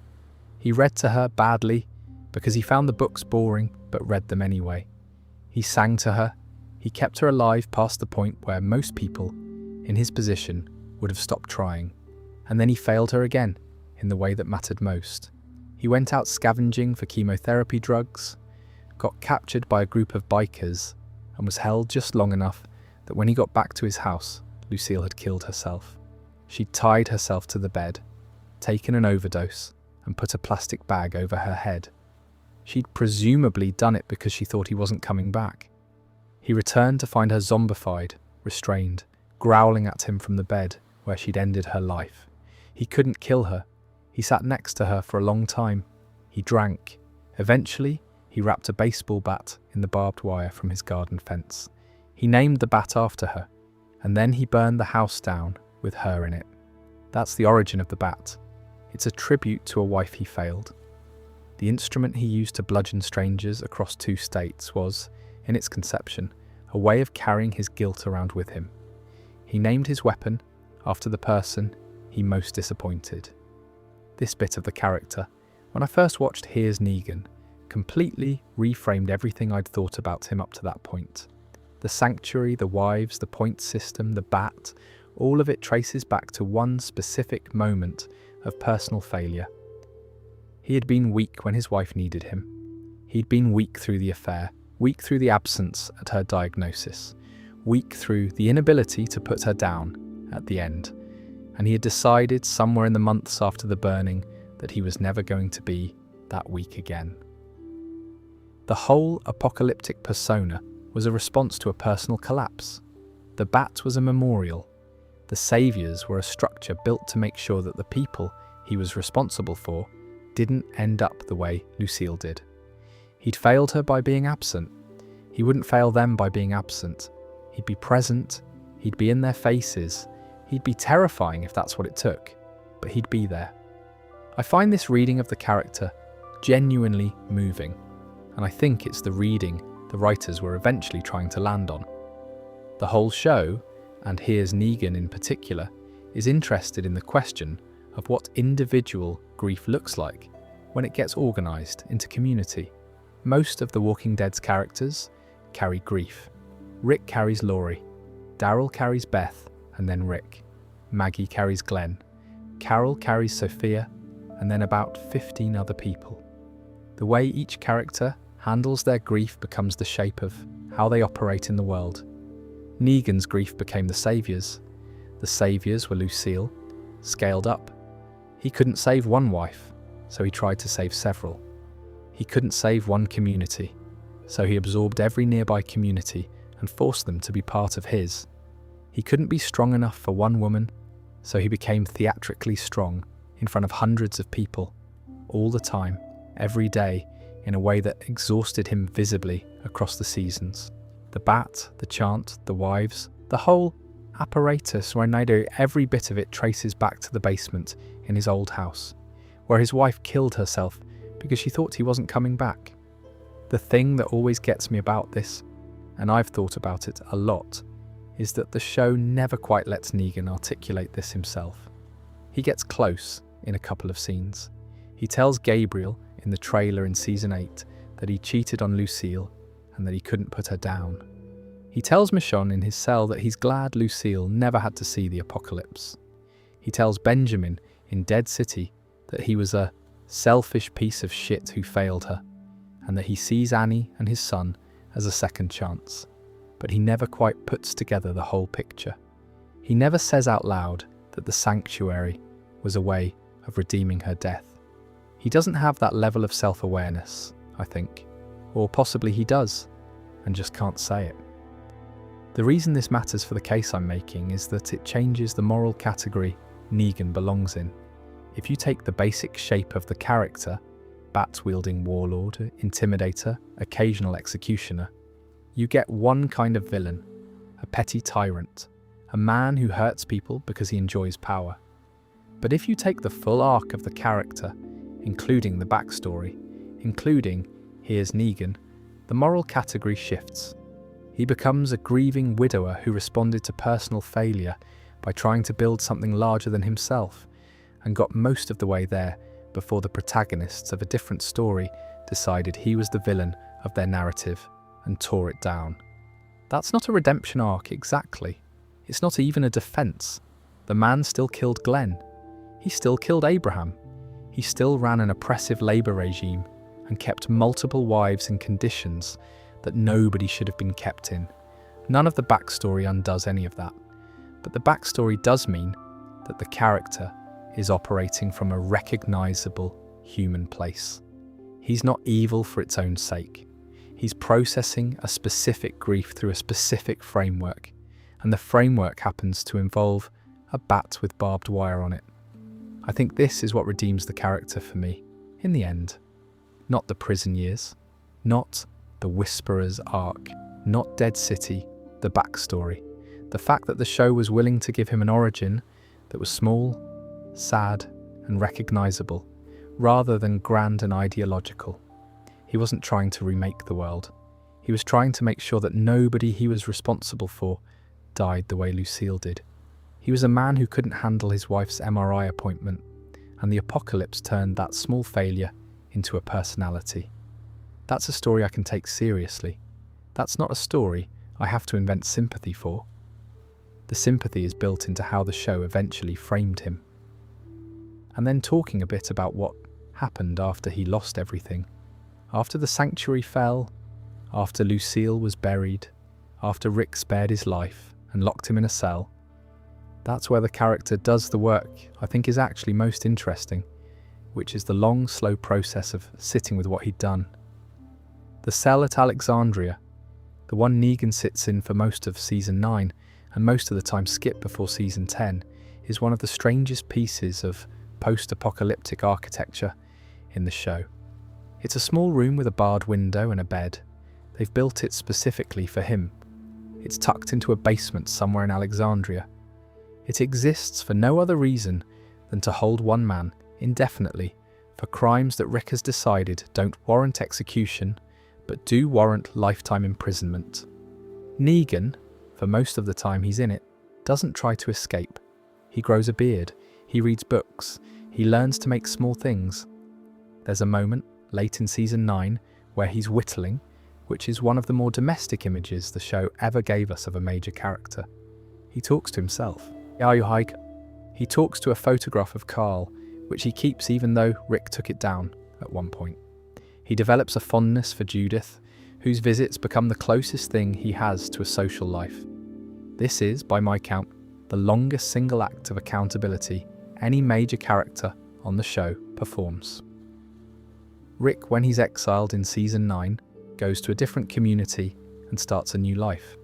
He read to her badly because he found the books boring but read them anyway. He sang to her. He kept her alive past the point where most people in his position would have stopped trying. And then he failed her again in the way that mattered most. He went out scavenging for chemotherapy drugs, got captured by a group of bikers, and was held just long enough that when he got back to his house, Lucille had killed herself. She'd tied herself to the bed, taken an overdose, and put a plastic bag over her head. She'd presumably done it because she thought he wasn't coming back. He returned to find her zombified, restrained, growling at him from the bed where she'd ended her life. He couldn't kill her. He sat next to her for a long time. He drank. Eventually, he wrapped a baseball bat in the barbed wire from his garden fence. He named the bat after her, and then he burned the house down with her in it. That's the origin of the bat. It's a tribute to a wife he failed. The instrument he used to bludgeon strangers across 2 states was, in its conception, a way of carrying his guilt around with him. He named his weapon after the person he most disappointed. This bit of the character, when I first watched Here's Negan, completely reframed everything I'd thought about him up to that point. The sanctuary, the wives, the point system, the bat, all of it traces back to one specific moment of personal failure. He had been weak when his wife needed him. He'd been weak through the affair, weak through the absence at her diagnosis, weak through the inability to put her down at the end. And he had decided somewhere in the months after the burning that he was never going to be that weak again. The whole apocalyptic persona was a response to a personal collapse. The bat was a memorial. The saviors were a structure built to make sure that the people he was responsible for didn't end up the way Lucille did. He'd failed her by being absent. He wouldn't fail them by being absent. He'd be present. He'd be in their faces. He'd be terrifying if that's what it took, but he'd be there. I find this reading of the character genuinely moving, and I think it's the reading the writers were eventually trying to land on. The whole show, and Here's Negan in particular, is interested in the question of what individual grief looks like when it gets organised into community. Most of The Walking Dead's characters carry grief. Rick carries Laurie, Daryl carries Beth, and then Rick. Maggie carries Glenn. Carol carries Sophia, and then about 15 other people. The way each character handles their grief becomes the shape of how they operate in the world. Negan's grief became the saviors. The saviors were Lucille, scaled up. He couldn't save one wife, so he tried to save several. He couldn't save one community, so he absorbed every nearby community and forced them to be part of his. He couldn't be strong enough for one woman, so he became theatrically strong in front of hundreds of people, all the time, every day, in a way that exhausted him visibly across the seasons. The bat, the chant, the wives, the whole apparatus where I know every bit of it traces back to the basement in his old house, where his wife killed herself because she thought he wasn't coming back. The thing that always gets me about this, and I've thought about it a lot, is that the show never quite lets Negan articulate this himself. He gets close in a couple of scenes. He tells Gabriel in the trailer in season 8 that he cheated on Lucille and that he couldn't put her down. He tells Michonne in his cell that he's glad Lucille never had to see the apocalypse. He tells Benjamin in Dead City that he was a selfish piece of shit who failed her, and that he sees Annie and his son as a second chance. But he never quite puts together the whole picture. He never says out loud that the sanctuary was a way of redeeming her death. He doesn't have that level of self-awareness, I think. Or possibly he does, and just can't say it. The reason this matters for the case I'm making is that it changes the moral category Negan belongs in. If you take the basic shape of the character, bat-wielding warlord, intimidator, occasional executioner, you get one kind of villain, a petty tyrant, a man who hurts people because he enjoys power. But if you take the full arc of the character, including the backstory, including here's Negan, the moral category shifts. He becomes a grieving widower who responded to personal failure by trying to build something larger than himself, and got most of the way there before the protagonists of a different story decided he was the villain of their narrative and tore it down. That's not a redemption arc exactly. It's not even a defense. The man still killed Glenn. He still killed Abraham. He still ran an oppressive labor regime and kept multiple wives in conditions that nobody should have been kept in. None of the backstory undoes any of that. But the backstory does mean that the character is operating from a recognizable human place. He's not evil for its own sake. He's processing a specific grief through a specific framework, and the framework happens to involve a bat with barbed wire on it. I think this is what redeems the character for me, in the end. Not the prison years, not the Whisperer's arc, not Dead City, the backstory. The fact that the show was willing to give him an origin that was small, sad, and recognizable, rather than grand and ideological. He wasn't trying to remake the world. He was trying to make sure that nobody he was responsible for died the way Lucille did. He was a man who couldn't handle his wife's MRI appointment, and the apocalypse turned that small failure into a personality. That's a story I can take seriously. That's not a story I have to invent sympathy for. The sympathy is built into how the show eventually framed him. And then talking a bit about what happened after he lost everything. After the sanctuary fell, after Lucille was buried, after Rick spared his life and locked him in a cell. That's where the character does the work I think is actually most interesting, which is the long, slow process of sitting with what he'd done. The cell at Alexandria, the one Negan sits in for most of season 9 and most of the time skipped before season 10, is one of the strangest pieces of post-apocalyptic architecture in the show. It's a small room with a barred window and a bed. They've built it specifically for him. It's tucked into a basement somewhere in Alexandria. It exists for no other reason than to hold one man indefinitely for crimes that Rick has decided don't warrant execution, but do warrant lifetime imprisonment. Negan, for most of the time he's in it, doesn't try to escape. He grows a beard, he reads books, he learns to make small things. There's a moment, late in season 9, where he's whittling, which is one of the more domestic images the show ever gave us of a major character. He talks to himself. He talks to a photograph of Carl, which he keeps even though Rick took it down at one point. He develops a fondness for Judith, whose visits become the closest thing he has to a social life. This is, by my count, the longest single act of accountability any major character on the show performs. Rick, when he's exiled in season 9, goes to a different community and starts a new life.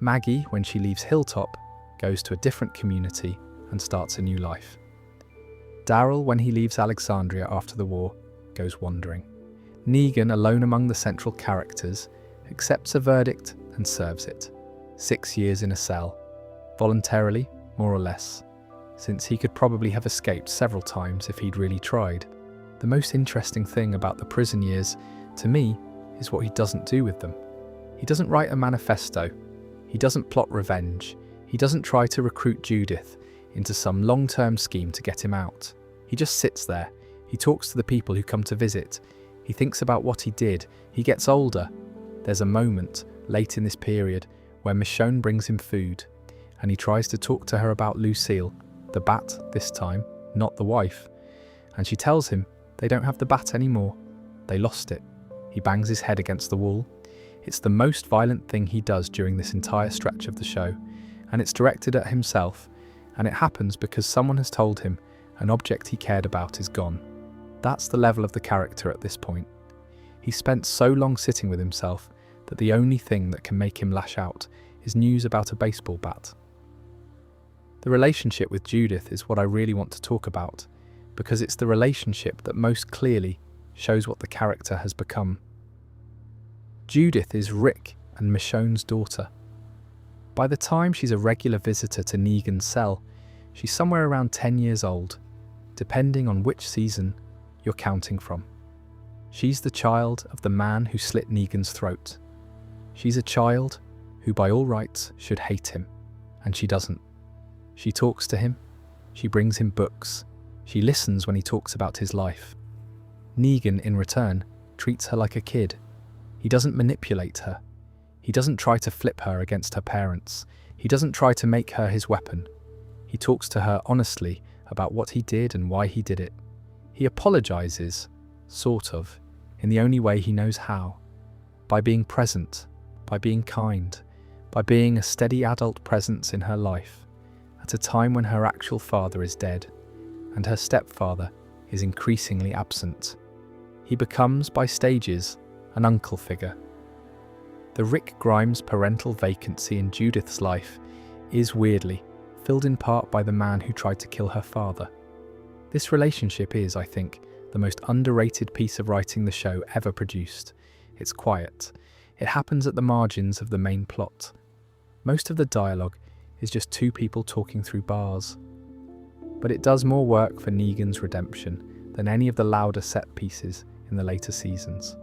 Maggie, when she leaves Hilltop, goes to a different community and starts a new life. Daryl, when he leaves Alexandria after the war, goes wandering. Negan, alone among the central characters, accepts a verdict and serves it. 6 years in a cell. Voluntarily, more or less, since he could probably have escaped several times if he'd really tried. The most interesting thing about the prison years, to me, is what he doesn't do with them. He doesn't write a manifesto. He doesn't plot revenge. He doesn't try to recruit Judith into some long-term scheme to get him out. He just sits there. He talks to the people who come to visit. He thinks about what he did. He gets older. There's a moment, late in this period, where Michonne brings him food, and he tries to talk to her about Lucille, the bat this time, not the wife. And she tells him they don't have the bat anymore. They lost it. He bangs his head against the wall. It's the most violent thing he does during this entire stretch of the show, and it's directed at himself, and it happens because someone has told him an object he cared about is gone. That's the level of the character at this point. He spent so long sitting with himself that the only thing that can make him lash out is news about a baseball bat. The relationship with Judith is what I really want to talk about, because it's the relationship that most clearly shows what the character has become. Judith is Rick and Michonne's daughter. By the time she's a regular visitor to Negan's cell, she's somewhere around 10 years old, depending on which season you're counting from. She's the child of the man who slit Negan's throat. She's a child who by all rights should hate him, and she doesn't. She talks to him, she brings him books, she listens when he talks about his life. Negan, in return, treats her like a kid. He doesn't manipulate her. He doesn't try to flip her against her parents. He doesn't try to make her his weapon. He talks to her honestly about what he did and why he did it. He apologizes, sort of, in the only way he knows how. By being present, by being kind, by being a steady adult presence in her life, at a time when her actual father is dead, and her stepfather is increasingly absent. He becomes, by stages, an uncle figure. The Rick Grimes parental vacancy in Judith's life is, weirdly, filled in part by the man who tried to kill her father. This relationship is, I think, the most underrated piece of writing the show ever produced. It's quiet. It happens at the margins of the main plot. Most of the dialogue is just two people talking through bars. But it does more work for Negan's redemption than any of the louder set pieces in the later seasons.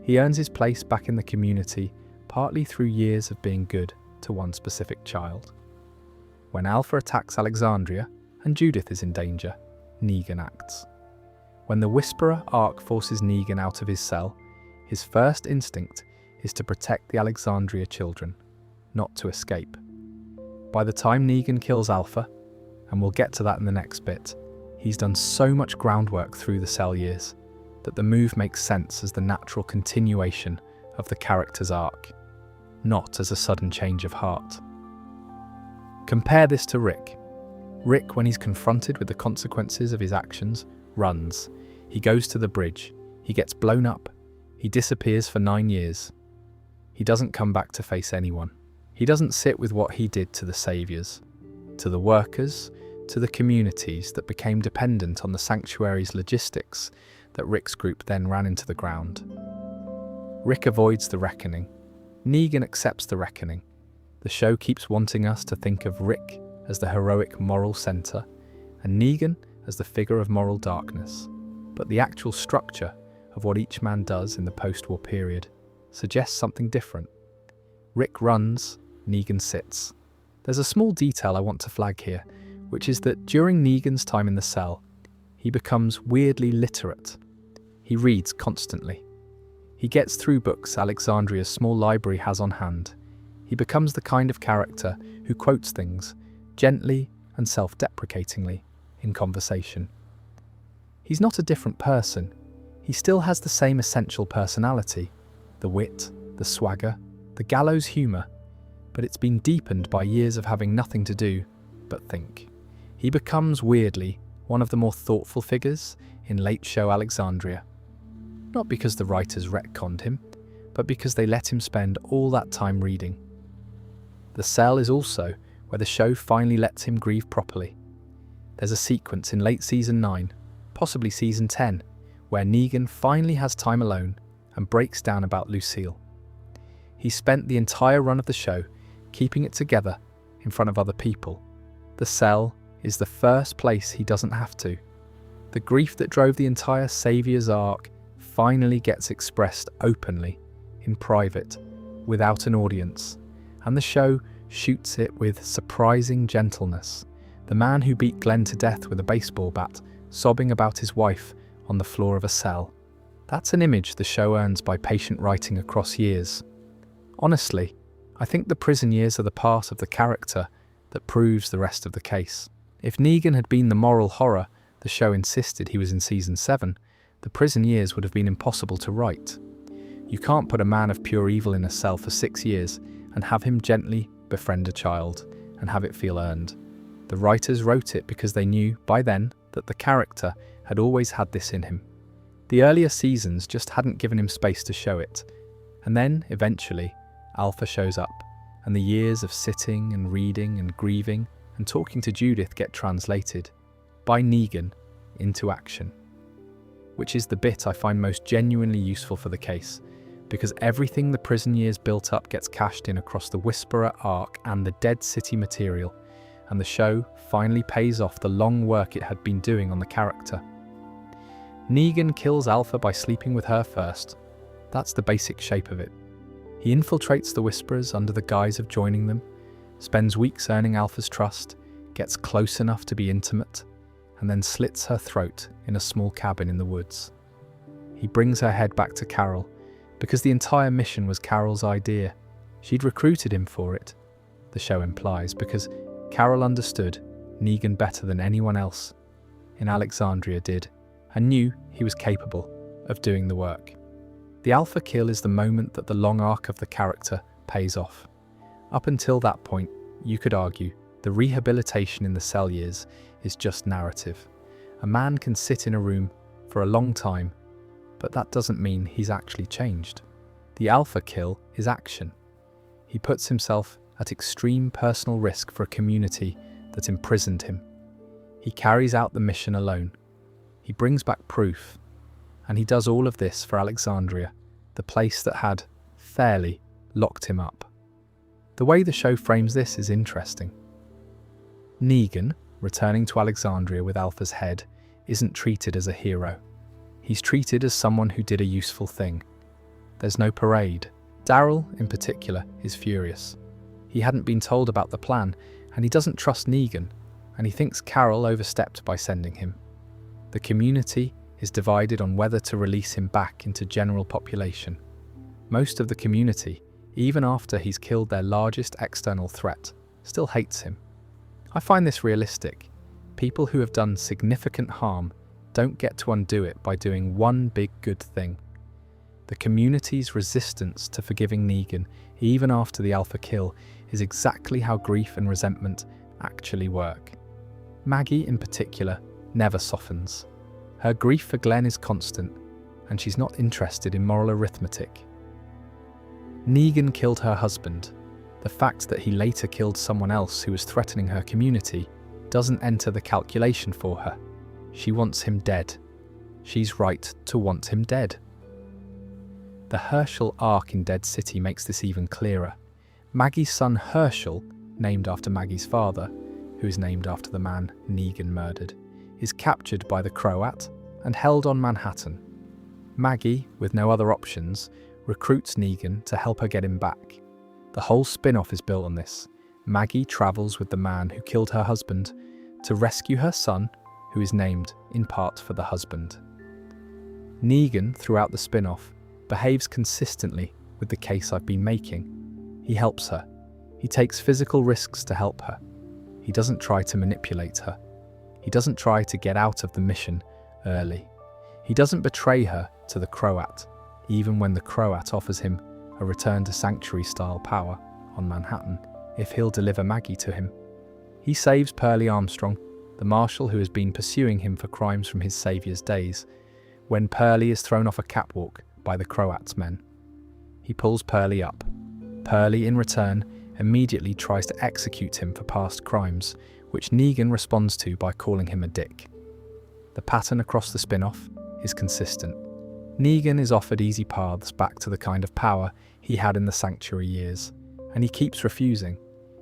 He earns his place back in the community partly through years of being good to one specific child. When Alpha attacks Alexandria and Judith is in danger, Negan acts. When the Whisperer arc forces Negan out of his cell, his first instinct is to protect the Alexandria children, not to escape. By the time Negan kills Alpha, and we'll get to that in the next bit, he's done so much groundwork through the cell years that the move makes sense as the natural continuation of the character's arc, not as a sudden change of heart. Compare this to Rick. Rick, when he's confronted with the consequences of his actions, runs. He goes to the bridge. He gets blown up. He disappears for 9 years. He doesn't come back to face anyone. He doesn't sit with what he did to the saviors, to the workers, to the communities that became dependent on the sanctuary's logistics that Rick's group then ran into the ground. Rick avoids the reckoning. Negan accepts the reckoning. The show keeps wanting us to think of Rick as the heroic moral center and Negan as the figure of moral darkness. But the actual structure of what each man does in the post-war period suggests something different. Rick runs, Negan sits. There's a small detail I want to flag here, which is that during Negan's time in the cell, he becomes weirdly literate. He reads constantly. He gets through books Alexandria's small library has on hand. He becomes the kind of character who quotes things, gently and self-deprecatingly, in conversation. He's not a different person. He still has the same essential personality, the wit, the swagger, the gallows humour, but it's been deepened by years of having nothing to do but think. He becomes, weirdly, one of the more thoughtful figures in late show Alexandria. Not because the writers retconned him, but because they let him spend all that time reading. The cell is also where the show finally lets him grieve properly. There's a sequence in late season 9, possibly season 10, where Negan finally has time alone and breaks down about Lucille. He spent the entire run of the show keeping it together in front of other people. The cell is the first place he doesn't have to. The grief that drove the entire Saviour's arc finally gets expressed openly, in private, without an audience, and the show shoots it with surprising gentleness. The man who beat Glenn to death with a baseball bat, sobbing about his wife on the floor of a cell. That's an image the show earns by patient writing across years. Honestly, I think the prison years are the part of the character that proves the rest of the case. If Negan had been the moral horror the show insisted he was in season 7, the prison years would have been impossible to write. You can't put a man of pure evil in a cell for 6 years and have him gently befriend a child and have it feel earned. The writers wrote it because they knew, by then, that the character had always had this in him. The earlier seasons just hadn't given him space to show it. And then, eventually, Alpha shows up, and the years of sitting and reading and grieving and talking to Judith get translated, by Negan, into action. Which is the bit I find most genuinely useful for the case, because everything the prison years built up gets cashed in across the Whisperer arc and the Dead City material, and the show finally pays off the long work it had been doing on the character. Negan kills Alpha by sleeping with her first. That's the basic shape of it. He infiltrates the Whisperers under the guise of joining them, spends weeks earning Alpha's trust, gets close enough to be intimate, and then slits her throat in a small cabin in the woods. He brings her head back to Carol, because the entire mission was Carol's idea. She'd recruited him for it, the show implies, because Carol understood Negan better than anyone else in Alexandria did, and knew he was capable of doing the work. The Alpha kill is the moment that the long arc of the character pays off. Up until that point, you could argue, the rehabilitation in the cell years is just narrative. A man can sit in a room for a long time, but that doesn't mean he's actually changed. The Alpha kill is action. He puts himself at extreme personal risk for a community that imprisoned him. He carries out the mission alone. He brings back proof, and he does all of this for Alexandria, the place that had, fairly, locked him up. The way the show frames this is interesting. Negan, returning to Alexandria with Alpha's head, isn't treated as a hero. He's treated as someone who did a useful thing. There's no parade. Daryl, in particular, is furious. He hadn't been told about the plan, and he doesn't trust Negan, and he thinks Carol overstepped by sending him. The community is divided on whether to release him back into general population. Most of the community, even after he's killed their largest external threat, still hates him. I find this realistic. People who have done significant harm don't get to undo it by doing one big good thing. The community's resistance to forgiving Negan, even after the Alpha kill, is exactly how grief and resentment actually work. Maggie, in particular, never softens. Her grief for Glenn is constant, and she's not interested in moral arithmetic. Negan killed her husband. The fact that he later killed someone else who was threatening her community doesn't enter the calculation for her. She wants him dead. She's right to want him dead. The Herschel arc in Dead City makes this even clearer. Maggie's son Herschel, named after Maggie's father, who is named after the man Negan murdered, is captured by the Croat and held on Manhattan. Maggie, with no other options, recruits Negan to help her get him back. The whole spin-off is built on this. Maggie travels with the man who killed her husband to rescue her son, who is named in part for the husband. Negan, throughout the spin-off, behaves consistently with the case I've been making. He helps her. He takes physical risks to help her. He doesn't try to manipulate her. He doesn't try to get out of the mission early. He doesn't betray her to the Croat, even when the Croat offers him a return to Sanctuary-style power on Manhattan if he'll deliver Maggie to him. He saves Pearlie Armstrong, the marshal who has been pursuing him for crimes from his saviour's days, when Pearlie is thrown off a catwalk by the Croat's men. He pulls Pearlie up. Pearlie, in return, immediately tries to execute him for past crimes, which Negan responds to by calling him a dick. The pattern across the spin-off is consistent. Negan is offered easy paths back to the kind of power he had in the Sanctuary years, and he keeps refusing.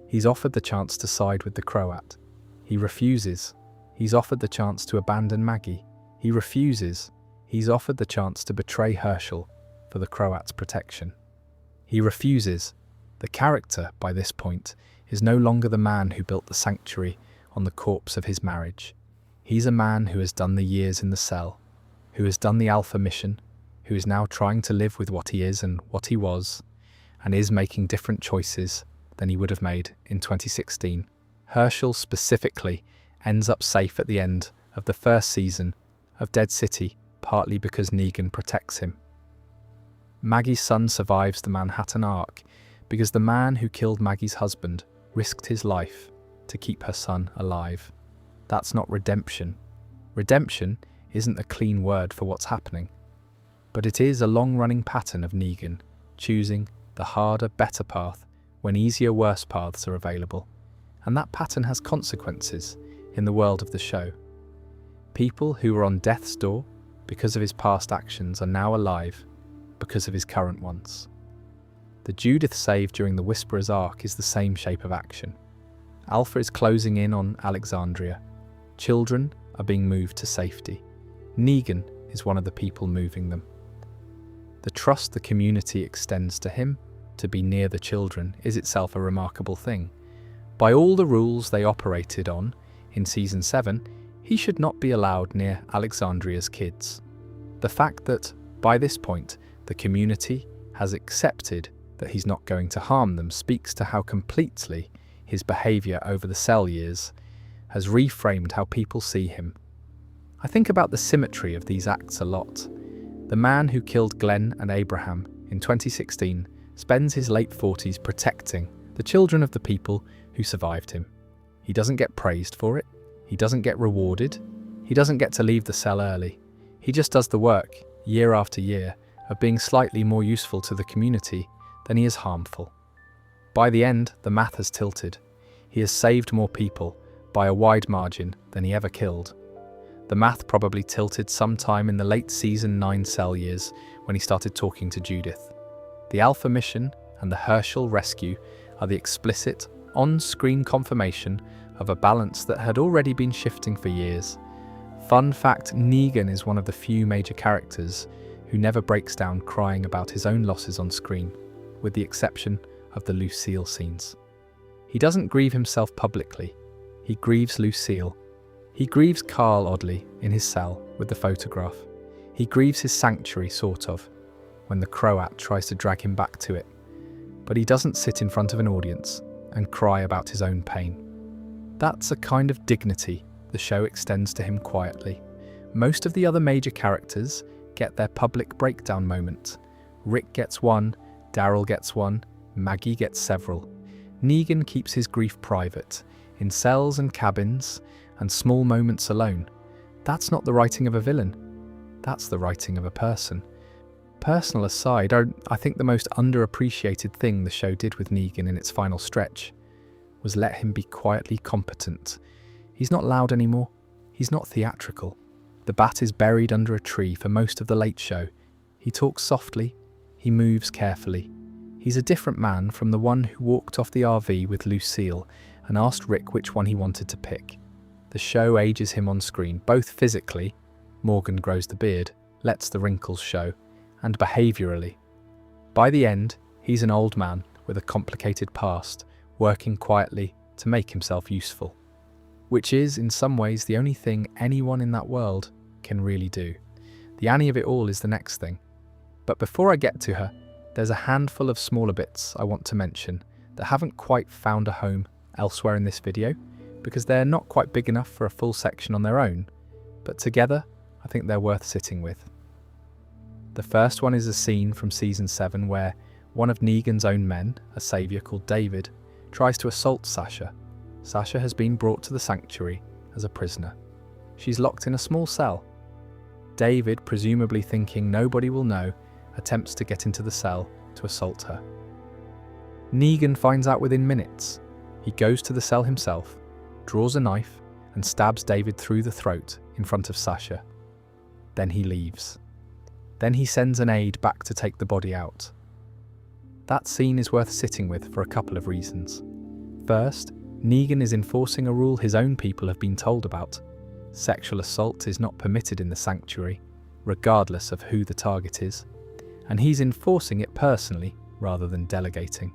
He's offered the chance to side with the Croat. He refuses. He's offered the chance to abandon Maggie. He refuses. He's offered the chance to betray Herschel for the Croat's protection. He refuses. The character, by this point, is no longer the man who built the sanctuary on the corpse of his marriage. He's a man who has done the years in the cell, who has done the Alpha mission, who is now trying to live with what he is and what he was, and is making different choices than he would have made in 2016. Herschel specifically ends up safe at the end of the first season of Dead City, partly because Negan protects him. Maggie's son survives the Manhattan arc because the man who killed Maggie's husband risked his life to keep her son alive. That's not redemption. Redemption isn't a clean word for what's happening, but it is a long-running pattern of Negan choosing the harder, better path when easier, worse paths are available. And that pattern has consequences in the world of the show. People who were on death's door because of his past actions are now alive because of his current ones. The Judith save during the Whisperer's arc is the same shape of action. Alpha is closing in on Alexandria. Children are being moved to safety. Negan is one of the people moving them. The trust the community extends to him to be near the children is itself a remarkable thing. By all the rules they operated on in Season 7, he should not be allowed near Alexandria's kids. The fact that, by this point, the community has accepted that he's not going to harm them speaks to how completely his behaviour over the cell years has reframed how people see him. I think about the symmetry of these acts a lot. The man who killed Glenn and Abraham in 2016 spends his late 40s protecting the children of the people who survived him. He doesn't get praised for it. He doesn't get rewarded. He doesn't get to leave the cell early. He just does the work, year after year, of being slightly more useful to the community than he is harmful. By the end, the math has tilted. He has saved more people, by a wide margin, than he ever killed. The math probably tilted sometime in the late Season 9 cell years when he started talking to Judith. The Alpha mission and the Herschel rescue are the explicit, on-screen confirmation of a balance that had already been shifting for years. Fun fact, Negan is one of the few major characters who never breaks down crying about his own losses on screen, with the exception of the Lucille scenes. He doesn't grieve himself publicly. He grieves Lucille. He grieves Carl oddly in his cell with the photograph. He grieves his sanctuary, sort of, when the Croat tries to drag him back to it. But he doesn't sit in front of an audience and cry about his own pain. That's a kind of dignity the show extends to him quietly. Most of the other major characters get their public breakdown moment. Rick gets one, Daryl gets one, Maggie gets several. Negan keeps his grief private, in cells and cabins, and small moments alone. That's not the writing of a villain. That's the writing of a person. Personal aside, I think the most underappreciated thing the show did with Negan in its final stretch was let him be quietly competent. He's not loud anymore. He's not theatrical. The bat is buried under a tree for most of the late show. He talks softly. He moves carefully. He's a different man from the one who walked off the RV with Lucille and asked Rick which one he wanted to pick. The show ages him on screen, both physically, Morgan grows the beard, lets the wrinkles show, and behaviourally. By the end, he's an old man with a complicated past, working quietly to make himself useful. Which is, in some ways, the only thing anyone in that world can really do. The Annie of it all is the next thing. But before I get to her, there's a handful of smaller bits I want to mention that haven't quite found a home elsewhere in this video, because they're not quite big enough for a full section on their own, but together, I think they're worth sitting with. The first one is a scene from Season 7 where one of Negan's own men, a saviour called David, tries to assault Sasha. Sasha has been brought to the sanctuary as a prisoner. She's locked in a small cell. David, presumably thinking nobody will know, attempts to get into the cell to assault her. Negan finds out within minutes. He goes to the cell himself. draws a knife, and stabs David through the throat in front of Sasha. Then he leaves. Then he sends an aide back to take the body out. That scene is worth sitting with for a couple of reasons. First, Negan is enforcing a rule his own people have been told about. Sexual assault is not permitted in the sanctuary, regardless of who the target is, and he's enforcing it personally rather than delegating.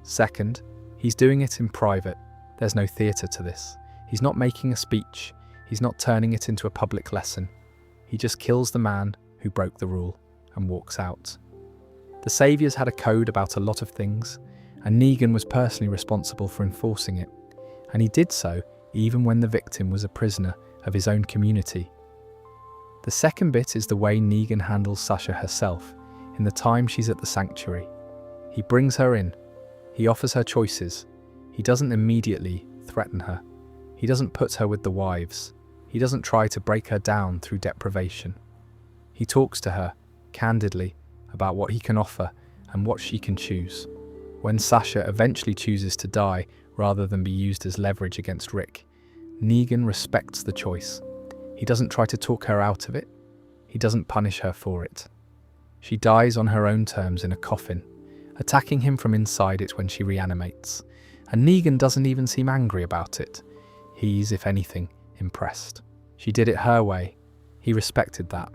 Second, he's doing it in private. There's no theatre to this. He's not making a speech. He's not turning it into a public lesson. He just kills the man who broke the rule and walks out. The Saviours had a code about a lot of things, and Negan was personally responsible for enforcing it, and he did so even when the victim was a prisoner of his own community. The second bit is the way Negan handles Sasha herself in the time she's at the sanctuary. He brings her in. He offers her choices. He doesn't immediately threaten her. He doesn't put her with the wives. He doesn't try to break her down through deprivation. He talks to her, candidly, about what he can offer and what she can choose. When Sasha eventually chooses to die rather than be used as leverage against Rick, Negan respects the choice. He doesn't try to talk her out of it. He doesn't punish her for it. She dies on her own terms in a coffin, attacking him from inside it when she reanimates, and Negan doesn't even seem angry about it. He's, if anything, impressed. She did it her way. He respected that.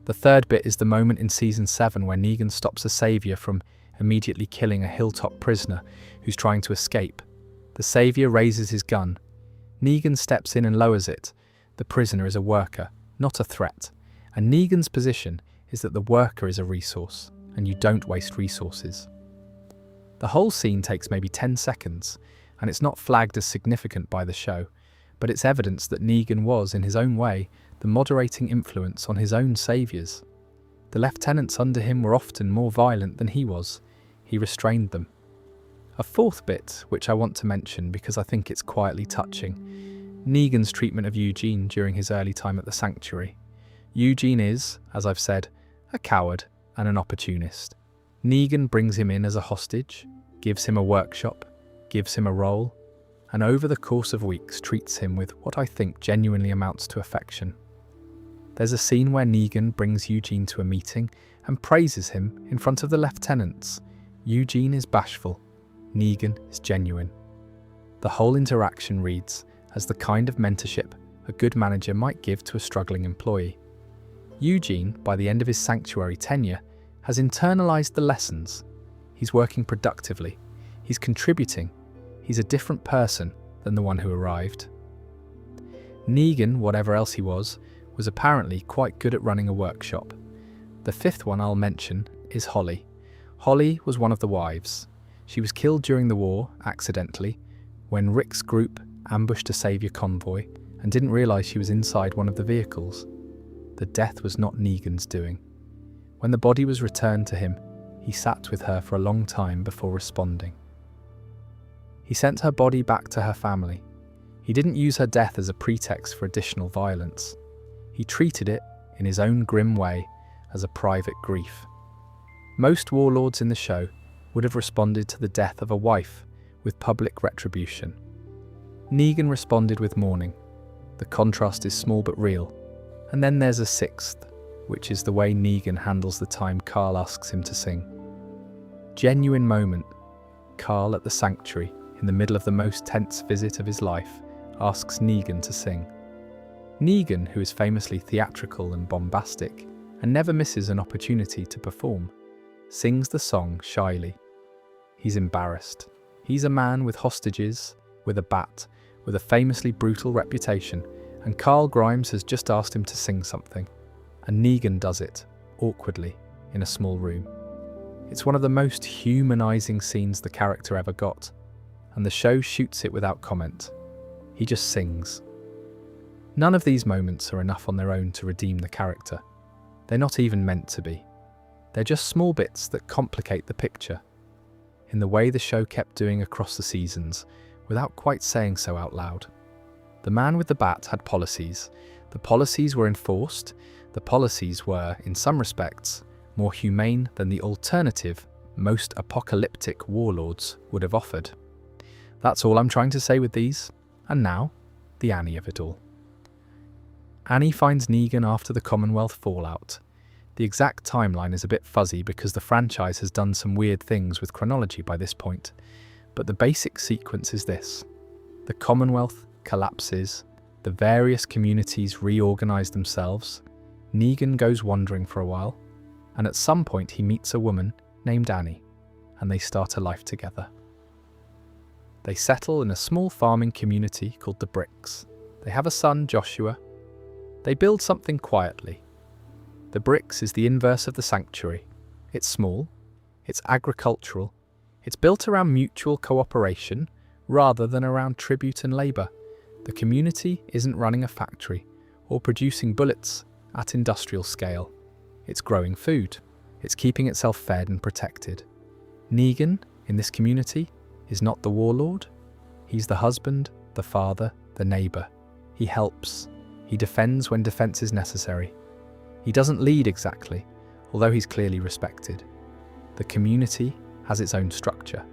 The third bit is the moment in Season 7 where Negan stops a saviour from immediately killing a hilltop prisoner who's trying to escape. The saviour raises his gun. Negan steps in and lowers it. The prisoner is a worker, not a threat, and Negan's position is that the worker is a resource, and you don't waste resources. The whole scene takes maybe 10 seconds, and it's not flagged as significant by the show, but it's evidence that Negan was, in his own way, the moderating influence on his own saviours. The lieutenants under him were often more violent than he was. He restrained them. A fourth bit, which I want to mention because I think it's quietly touching, Negan's treatment of Eugene during his early time at the sanctuary. Eugene is, as I've said, a coward and an opportunist. Negan brings him in as a hostage, gives him a workshop, gives him a role, and over the course of weeks treats him with what I think genuinely amounts to affection. There's a scene where Negan brings Eugene to a meeting and praises him in front of the lieutenants. Eugene is bashful, Negan is genuine. The whole interaction reads as the kind of mentorship a good manager might give to a struggling employee. Eugene, by the end of his sanctuary tenure, has internalized the lessons. He's working productively. He's contributing. He's a different person than the one who arrived. Negan, whatever else he was apparently quite good at running a workshop. The fifth one I'll mention is Holly. Holly was one of the wives. She was killed during the war, accidentally, when Rick's group ambushed a saviour convoy and didn't realise she was inside one of the vehicles. The death was not Negan's doing. When the body was returned to him, he sat with her for a long time before responding. He sent her body back to her family. He didn't use her death as a pretext for additional violence. He treated it, in his own grim way, as a private grief. Most warlords in the show would have responded to the death of a wife with public retribution. Negan responded with mourning. The contrast is small but real. And then there's a sixth, which is the way Negan handles the time Carl asks him to sing. Genuine moment. Carl at the sanctuary, in the middle of the most tense visit of his life, asks Negan to sing. Negan, who is famously theatrical and bombastic, and never misses an opportunity to perform, sings the song shyly. He's embarrassed. He's a man with hostages, with a bat, with a famously brutal reputation, and Carl Grimes has just asked him to sing something, and Negan does it, awkwardly, in a small room. It's one of the most humanising scenes the character ever got, and the show shoots it without comment. He just sings. None of these moments are enough on their own to redeem the character. They're not even meant to be. They're just small bits that complicate the picture, in the way the show kept doing across the seasons, without quite saying so out loud. The man with the bat had policies. The policies were enforced. The policies were, in some respects, more humane than the alternative most apocalyptic warlords would have offered. That's all I'm trying to say with these. And now, the Annie of it all. Annie finds Negan after the Commonwealth fallout. The exact timeline is a bit fuzzy because the franchise has done some weird things with chronology by this point, but the basic sequence is this. The Commonwealth collapses, the various communities reorganize themselves, Negan goes wandering for a while, and at some point he meets a woman named Annie, and they start a life together. They settle in a small farming community called the Bricks. They have a son, Joshua. They build something quietly. The Bricks is the inverse of the Sanctuary. It's small, it's agricultural, it's built around mutual cooperation rather than around tribute and labour. The community isn't running a factory or producing bullets at industrial scale. It's growing food. It's keeping itself fed and protected. Negan, in this community, is not the warlord. He's the husband, the father, the neighbour. He helps. He defends when defence is necessary. He doesn't lead exactly, although he's clearly respected. The community has its own structure,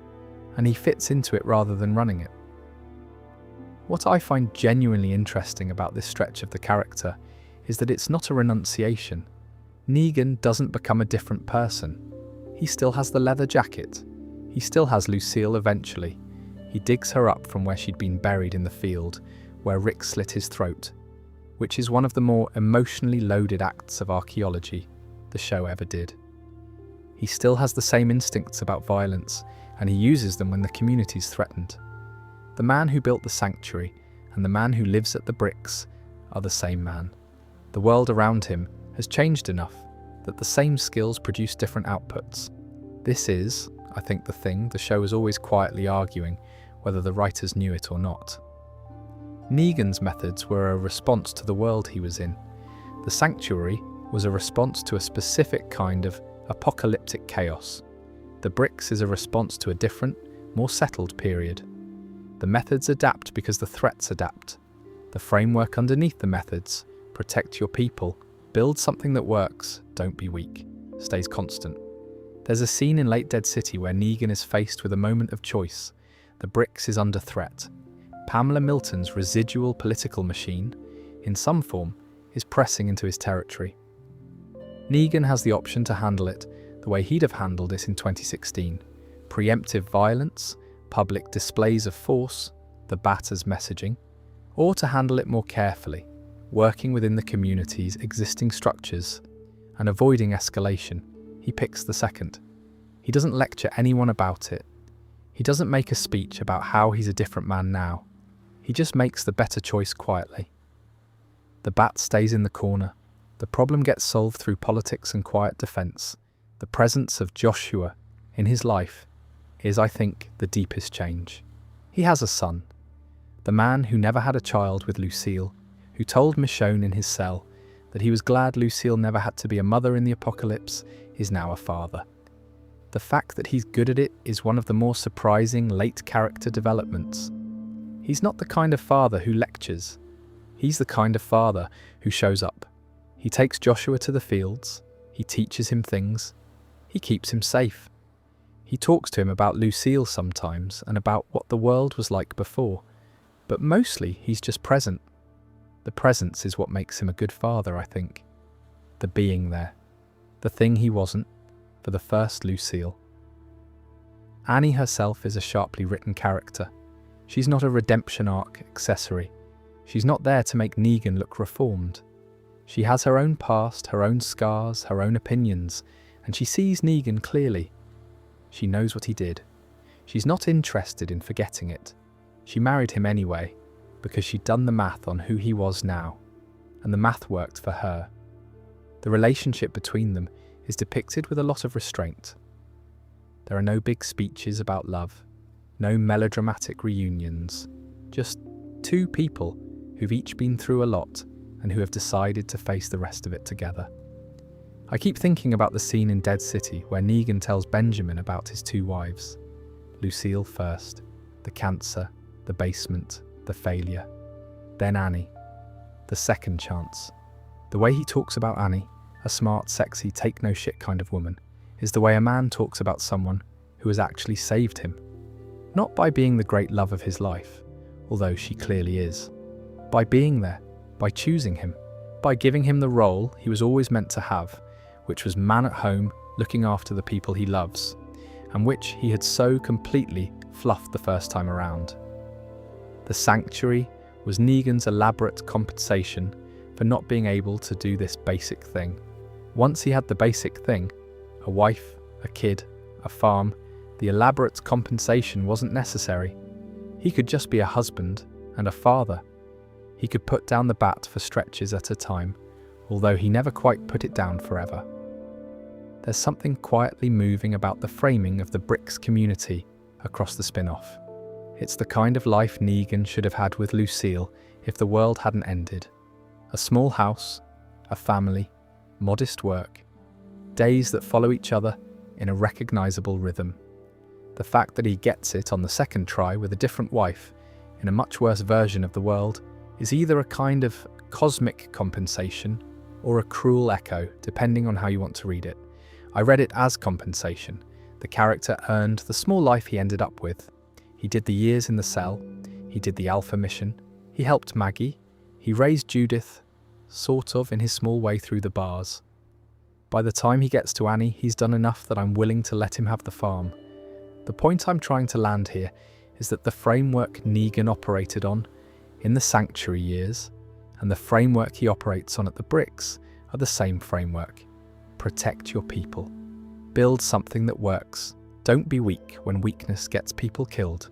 and he fits into it rather than running it. What I find genuinely interesting about this stretch of the character is that it's not a renunciation. Negan doesn't become a different person. He still has the leather jacket. He still has Lucille eventually. He digs her up from where she'd been buried in the field, where Rick slit his throat, which is one of the more emotionally loaded acts of archaeology the show ever did. He still has the same instincts about violence, and he uses them when the community's threatened. The man who built the Sanctuary and the man who lives at the Bricks are the same man. The world around him has changed enough that the same skills produce different outputs. This is, I think, the thing the show is always quietly arguing, whether the writers knew it or not. Negan's methods were a response to the world he was in. The Sanctuary was a response to a specific kind of apocalyptic chaos. The Bricks is a response to a different, more settled period. The methods adapt because the threats adapt. The framework underneath the methods, protect your people, build something that works, don't be weak, stays constant. There's a scene in Late Dead City where Negan is faced with a moment of choice. The Bricks is under threat. Pamela Milton's residual political machine, in some form, is pressing into his territory. Negan has the option to handle it the way he'd have handled it in 2016. Preemptive violence, public displays of force, the Batter's messaging, or to handle it more carefully, working within the community's existing structures and avoiding escalation. He picks the second. He doesn't lecture anyone about it. He doesn't make a speech about how he's a different man now. He just makes the better choice quietly. The Bat stays in the corner. The problem gets solved through politics and quiet defence. The presence of Joshua in his life is, I think, the deepest change. He has a son. The man who never had a child with Lucille, who told Michonne in his cell that he was glad Lucille never had to be a mother in the apocalypse, is now a father. The fact that he's good at it is one of the more surprising late character developments. He's not the kind of father who lectures. He's the kind of father who shows up. He takes Joshua to the fields. He teaches him things. He keeps him safe. He talks to him about Lucille sometimes and about what the world was like before. But mostly he's just present. The presence is what makes him a good father, I think. The being there. The thing he wasn't for the first Lucille. Annie herself is a sharply written character. She's not a redemption arc accessory. She's not there to make Negan look reformed. She has her own past, her own scars, her own opinions, and she sees Negan clearly. She knows what he did. She's not interested in forgetting it. She married him anyway, because she'd done the math on who he was now, and the math worked for her. The relationship between them is depicted with a lot of restraint. There are no big speeches about love, no melodramatic reunions, just two people who've each been through a lot and who have decided to face the rest of it together. I keep thinking about the scene in Dead City where Negan tells Benjamin about his two wives. Lucille first, the cancer, the basement, the failure. Then Annie, the second chance. The way he talks about Annie, a smart, sexy, take-no-shit kind of woman, is the way a man talks about someone who has actually saved him. Not by being the great love of his life, although she clearly is. By being there, by choosing him, by giving him the role he was always meant to have, which was man at home looking after the people he loves, and which he had so completely fluffed the first time around. The sanctuary was Negan's elaborate compensation for not being able to do this basic thing. Once he had the basic thing, a wife, a kid, a farm, the elaborate compensation wasn't necessary. He could just be a husband and a father. He could put down the bat for stretches at a time, although he never quite put it down forever. There's something quietly moving about the framing of the Bricks community across the spin-off. It's the kind of life Negan should have had with Lucille if the world hadn't ended. A small house, a family, modest work, days that follow each other in a recognizable rhythm. The fact that he gets it on the second try with a different wife in a much worse version of the world is either a kind of cosmic compensation or a cruel echo, depending on how you want to read it. I read it as compensation. The character earned the small life he ended up with. He did the years in the cell, he did the Alpha mission, he helped Maggie, he raised Judith, sort of in his small way through the bars. By the time he gets to Annie, he's done enough that I'm willing to let him have the farm. The point I'm trying to land here is that the framework Negan operated on in the Sanctuary years and the framework he operates on at the Bricks are the same framework. Protect your people. Build something that works. Don't be weak when weakness gets people killed.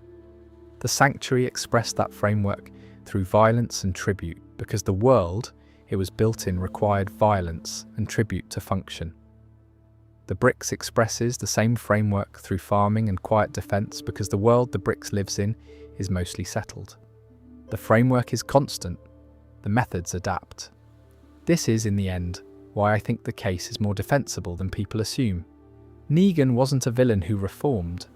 The Sanctuary expressed that framework through violence and tribute because the world it was built in required violence and tribute to function. The Bricks expresses the same framework through farming and quiet defense because the world the Bricks lives in is mostly settled. The framework is constant, the methods adapt. This is, in the end, why I think the case is more defensible than people assume. Negan wasn't a villain who reformed.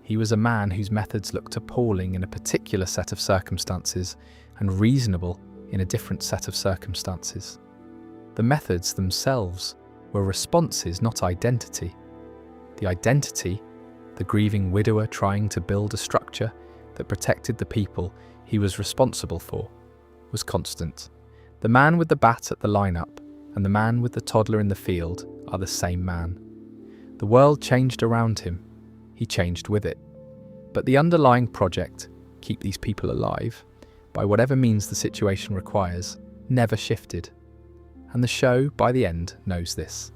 He was a man whose methods looked appalling in a particular set of circumstances and reasonable in a different set of circumstances. The methods themselves were responses, not identity. The identity, the grieving widower trying to build a structure that protected the people he was responsible for, was constant. The man with the bat at the lineup and the man with the toddler in the field are the same man. The world changed around him, he changed with it. But the underlying project, keep these people alive, by whatever means the situation requires, never shifted. And the show, by the end, knows this.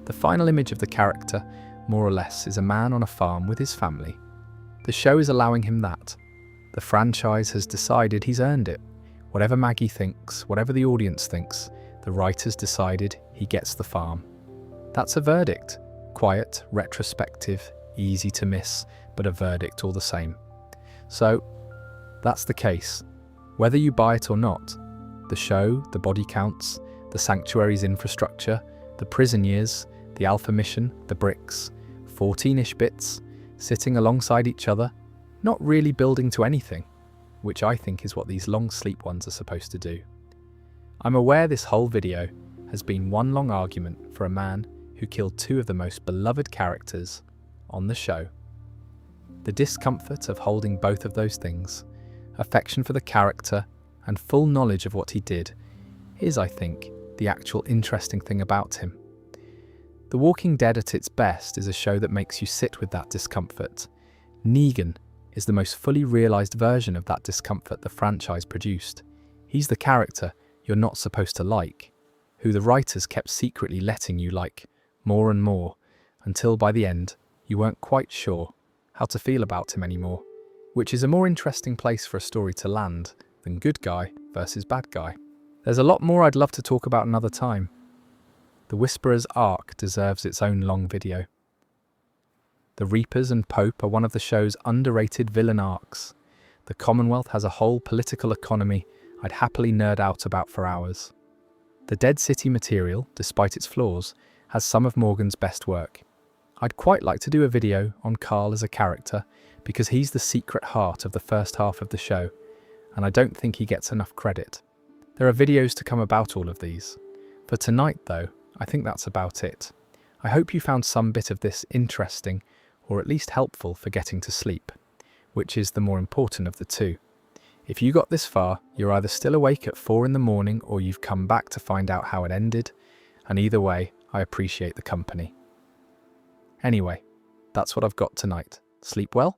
The final image of the character, more or less, is a man on a farm with his family. The show is allowing him that. The franchise has decided he's earned it. Whatever Maggie thinks, whatever the audience thinks, the writers decided he gets the farm. That's a verdict. Quiet, retrospective, easy to miss, but a verdict all the same. So, that's the case. Whether you buy it or not, the show, the body counts, the Sanctuary's infrastructure, the prison years, the Alpha mission, the Bricks, 14-ish bits, sitting alongside each other, not really building to anything, which I think is what these long sleep ones are supposed to do. I'm aware this whole video has been one long argument for a man who killed two of the most beloved characters on the show. The discomfort of holding both of those things, affection for the character and full knowledge of what he did, is, I think, the actual interesting thing about him. The Walking Dead at its best is a show that makes you sit with that discomfort. Negan is the most fully realised version of that discomfort the franchise produced. He's the character you're not supposed to like, who the writers kept secretly letting you like more and more, until by the end you weren't quite sure how to feel about him anymore, which is a more interesting place for a story to land than good guy versus bad guy. There's a lot more I'd love to talk about another time. The Whisperer's arc deserves its own long video. The Reapers and Pope are one of the show's underrated villain arcs. The Commonwealth has a whole political economy I'd happily nerd out about for hours. The Dead City material, despite its flaws, has some of Morgan's best work. I'd quite like to do a video on Carl as a character because he's the secret heart of the first half of the show, and I don't think he gets enough credit. There are videos to come about all of these. For tonight, though, I think that's about it. I hope you found some bit of this interesting, or at least helpful for getting to sleep, which is the more important of the two. If you got this far, you're either still awake at 4 in the morning or you've come back to find out how it ended, and either way, I appreciate the company. Anyway, that's what I've got tonight. Sleep well?